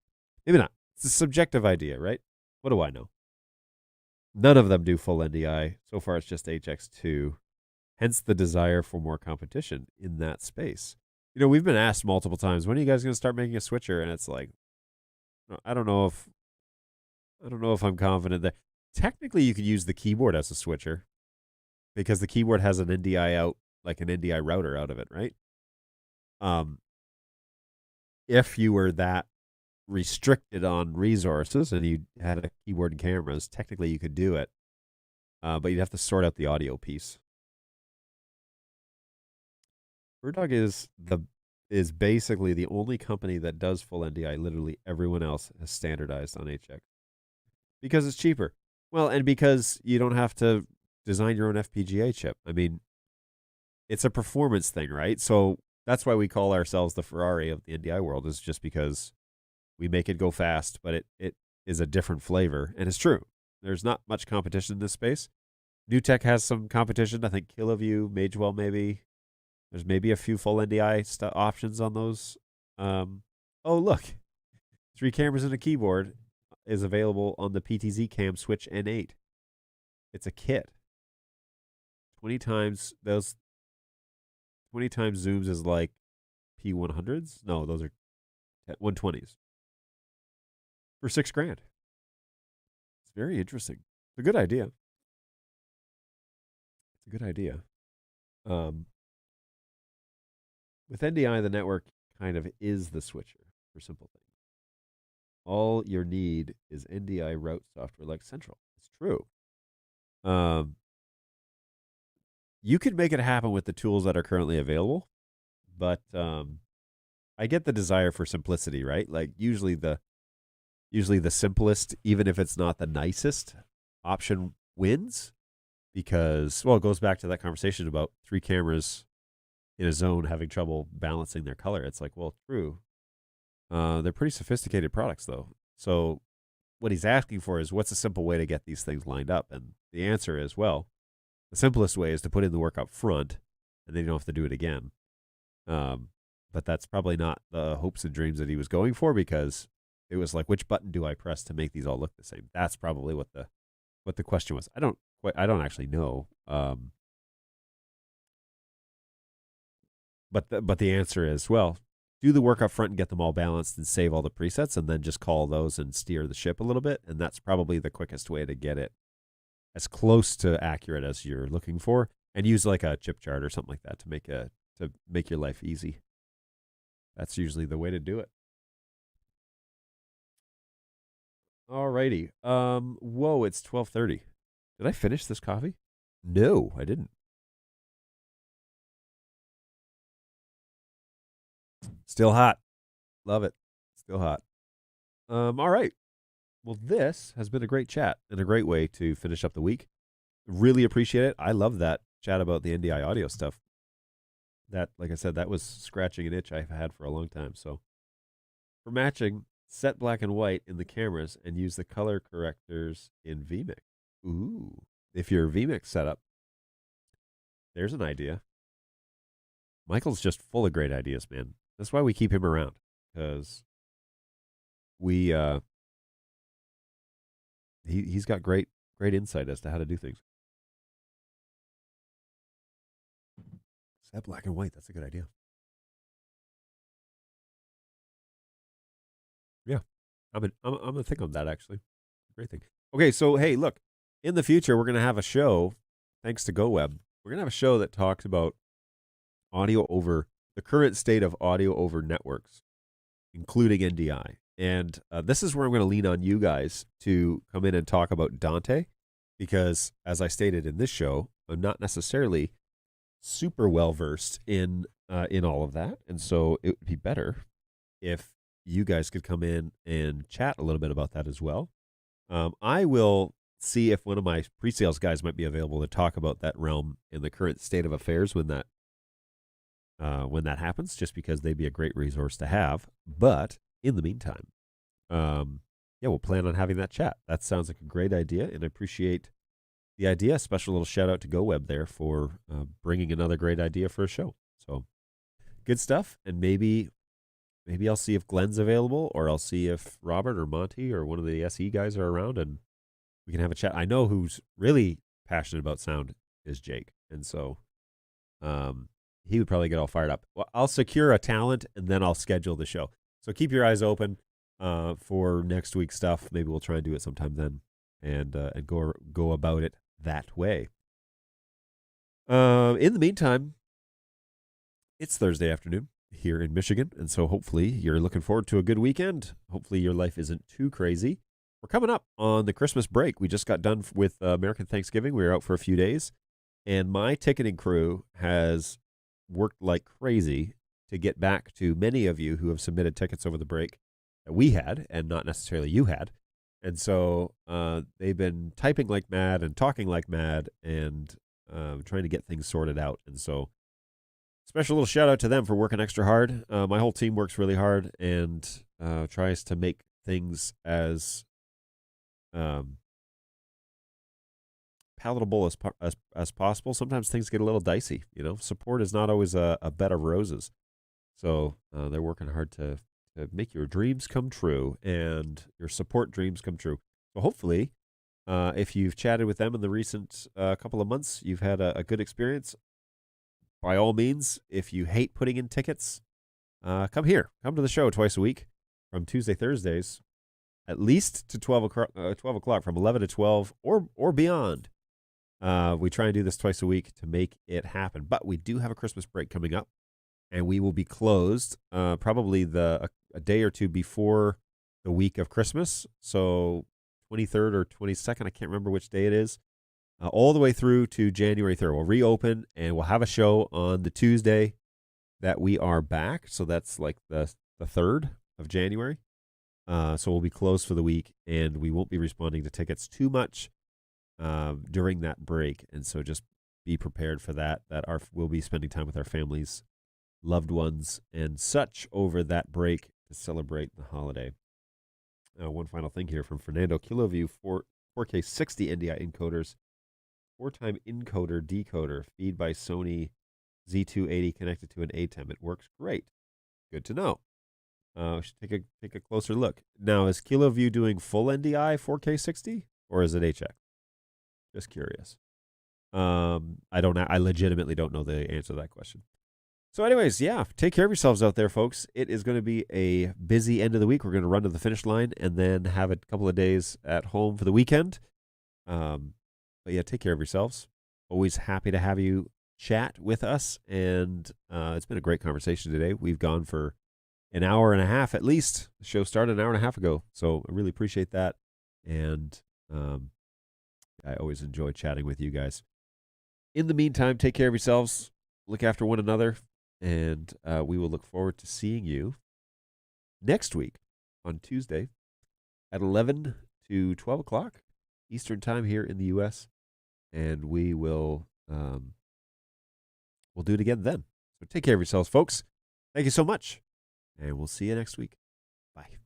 maybe not. It's a subjective idea, right? What do I know? None of them do full NDI. So far, it's just HX2. Hence the desire for more competition in that space. We've been asked multiple times, when are you guys going to start making a switcher? And it's like, I don't know if I'm confident that technically you could use the keyboard as a switcher because the keyboard has an NDI out, like an NDI router out of it, right? If you were that restricted on resources and you had a keyboard and cameras, technically you could do it, but you'd have to sort out the audio piece. BirdDog is basically the only company that does full NDI. Literally everyone else has standardized on HX because it's cheaper. Well, and because you don't have to design your own FPGA chip. I mean, it's a performance thing, right? So that's why we call ourselves the Ferrari of the NDI world, is just because we make it go fast, but it is a different flavor. And it's true. There's not much competition in this space. New Tech has some competition. I think Killaview, Magewell maybe. There's maybe a few full NDI options on those. Oh, look. 3 cameras and a keyboard is available on the PTZ Cam Switch N8. It's a kit. 20 times zooms is like P100s. No, those are 120s. For $6,000. It's very interesting. It's a good idea. With NDI, the network kind of is the switcher for simple things. All you need is NDI route software like Central. It's true. You could make it happen with the tools that are currently available, but I get the desire for simplicity, right? Like usually the simplest, even if it's not the nicest option, wins because, well, it goes back to that conversation about 3 cameras in a zone having trouble balancing their color. It's like, well, true. They're pretty sophisticated products, though. So what he's asking for is, what's a simple way to get these things lined up? And the answer is, well, the simplest way is to put in the work up front, and then you don't have to do it again. But that's probably not the hopes and dreams that he was going for, because it was like, which button do I press to make these all look the same? That's probably what the question was. I don't actually know. But the answer is, well, do the work up front and get them all balanced and save all the presets, and then just call those and steer the ship a little bit. And that's probably the quickest way to get it as close to accurate as you're looking for, and use like a chip chart or something like that to make your life easy. That's usually the way to do it. Alrighty. Whoa, it's 12:30. Did I finish this coffee? No, I didn't. Still hot. Love it. Still hot. All right. Well, this has been a great chat and a great way to finish up the week. Really appreciate it. I love that chat about the NDI audio stuff. That, like I said, that was scratching an itch I've had for a long time. So for matching, set black and white in the cameras and use the color correctors in vMix. Ooh. If you're vMix setup, there's an idea. Michael's just full of great ideas, man. That's why we keep him around, because he's got great insight as to how to do things. Set black and white. That's a good idea. Yeah, I'm gonna think of that, actually. Great thing. Okay, so hey, look, in the future we're gonna have a show, thanks to GoWeb. We're gonna have a show that talks about audio over the current state of audio over networks, including NDI. And this is where I'm going to lean on you guys to come in and talk about Dante, because as I stated in this show, I'm not necessarily super well versed in all of that. And so it would be better if you guys could come in and chat a little bit about that as well. I will see if one of my pre-sales guys might be available to talk about that realm in the current state of affairs when that happens, just because they'd be a great resource to have. But in the meantime, we'll plan on having that chat. That sounds like a great idea, and I appreciate the idea. Special little shout out to GoWeb there for bringing another great idea for a show. So good stuff. And maybe I'll see if Glenn's available, or I'll see if Robert or Monty or one of the SE guys are around, and we can have a chat. I know who's really passionate about sound is Jake, and so he would probably get all fired up. Well, I'll secure a talent, and then I'll schedule the show. So keep your eyes open for next week's stuff. Maybe we'll try and do it sometime then, and go about it that way. In the meantime, it's Thursday afternoon here in Michigan, and so hopefully you're looking forward to a good weekend. Hopefully your life isn't too crazy. We're coming up on the Christmas break. We just got done with American Thanksgiving. We were out for a few days, and my ticketing crew has worked like crazy to get back to many of you who have submitted tickets over the break that we had and not necessarily you had. And so they've been typing like mad and talking like mad and trying to get things sorted out. And so special little shout out to them for working extra hard. My whole team works really hard and tries to make things as palatable as possible. Sometimes things get a little dicey. Support is not always a bed of roses. So they're working hard to make your dreams come true and your support dreams come true. So hopefully, if you've chatted with them in the recent couple of months, you've had a good experience. By all means, if you hate putting in tickets, come here. Come to the show twice a week from Tuesday, Thursdays, at least to 12 o'clock, from 11 to 12 or beyond. We try and do this twice a week to make it happen. But we do have a Christmas break coming up, and we will be closed probably a day or two before the week of Christmas. So 23rd or 22nd, I can't remember which day it is, all the way through to January 3rd. We'll reopen, and we'll have a show on the Tuesday that we are back. So that's like the 3rd of January. So we'll be closed for the week, and we won't be responding to tickets too much during that break. And so just be prepared for that we'll be spending time with our families, loved ones, and such over that break to celebrate the holiday. One final thing here from Fernando. KiloView 4K 60 NDI encoders, 4-time encoder decoder, feed by Sony Z280 connected to an ATEM. It works great. Good to know. Should take a closer look. Now, is KiloView doing full NDI 4K 60 or is it HX? Just curious. I legitimately don't know the answer to that question. So anyways, yeah, take care of yourselves out there, folks. It is going to be a busy end of the week. We're going to run to the finish line and then have a couple of days at home for the weekend. But yeah, take care of yourselves. Always happy to have you chat with us. And it's been a great conversation today. We've gone for an hour and a half at least. The show started an hour and a half ago. So I really appreciate that. And I always enjoy chatting with you guys. In the meantime, take care of yourselves. Look after one another. And we will look forward to seeing you next week on Tuesday at 11 to 12 o'clock Eastern Time here in the U.S. And we will we'll do it again then. So take care of yourselves, folks. Thank you so much. And we'll see you next week. Bye.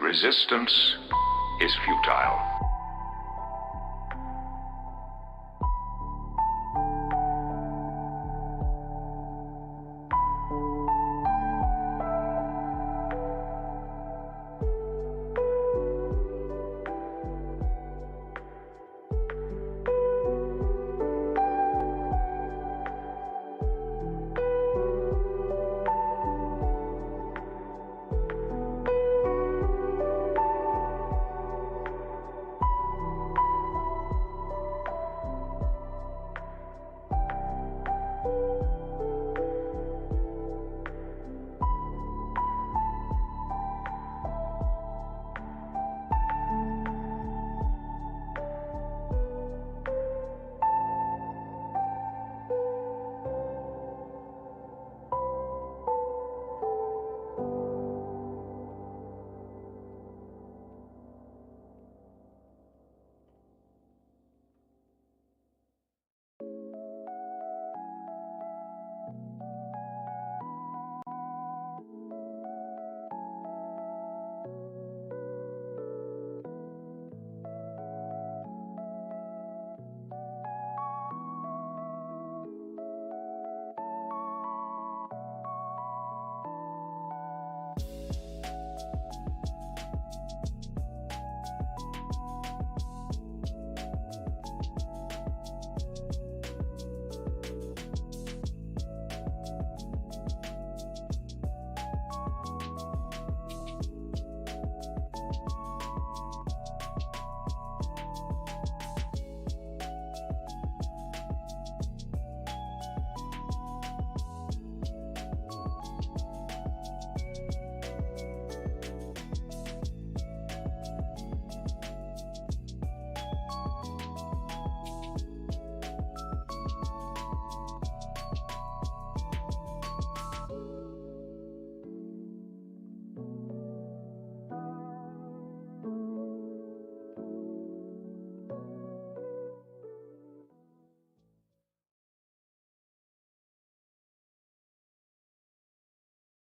Resistance is futile.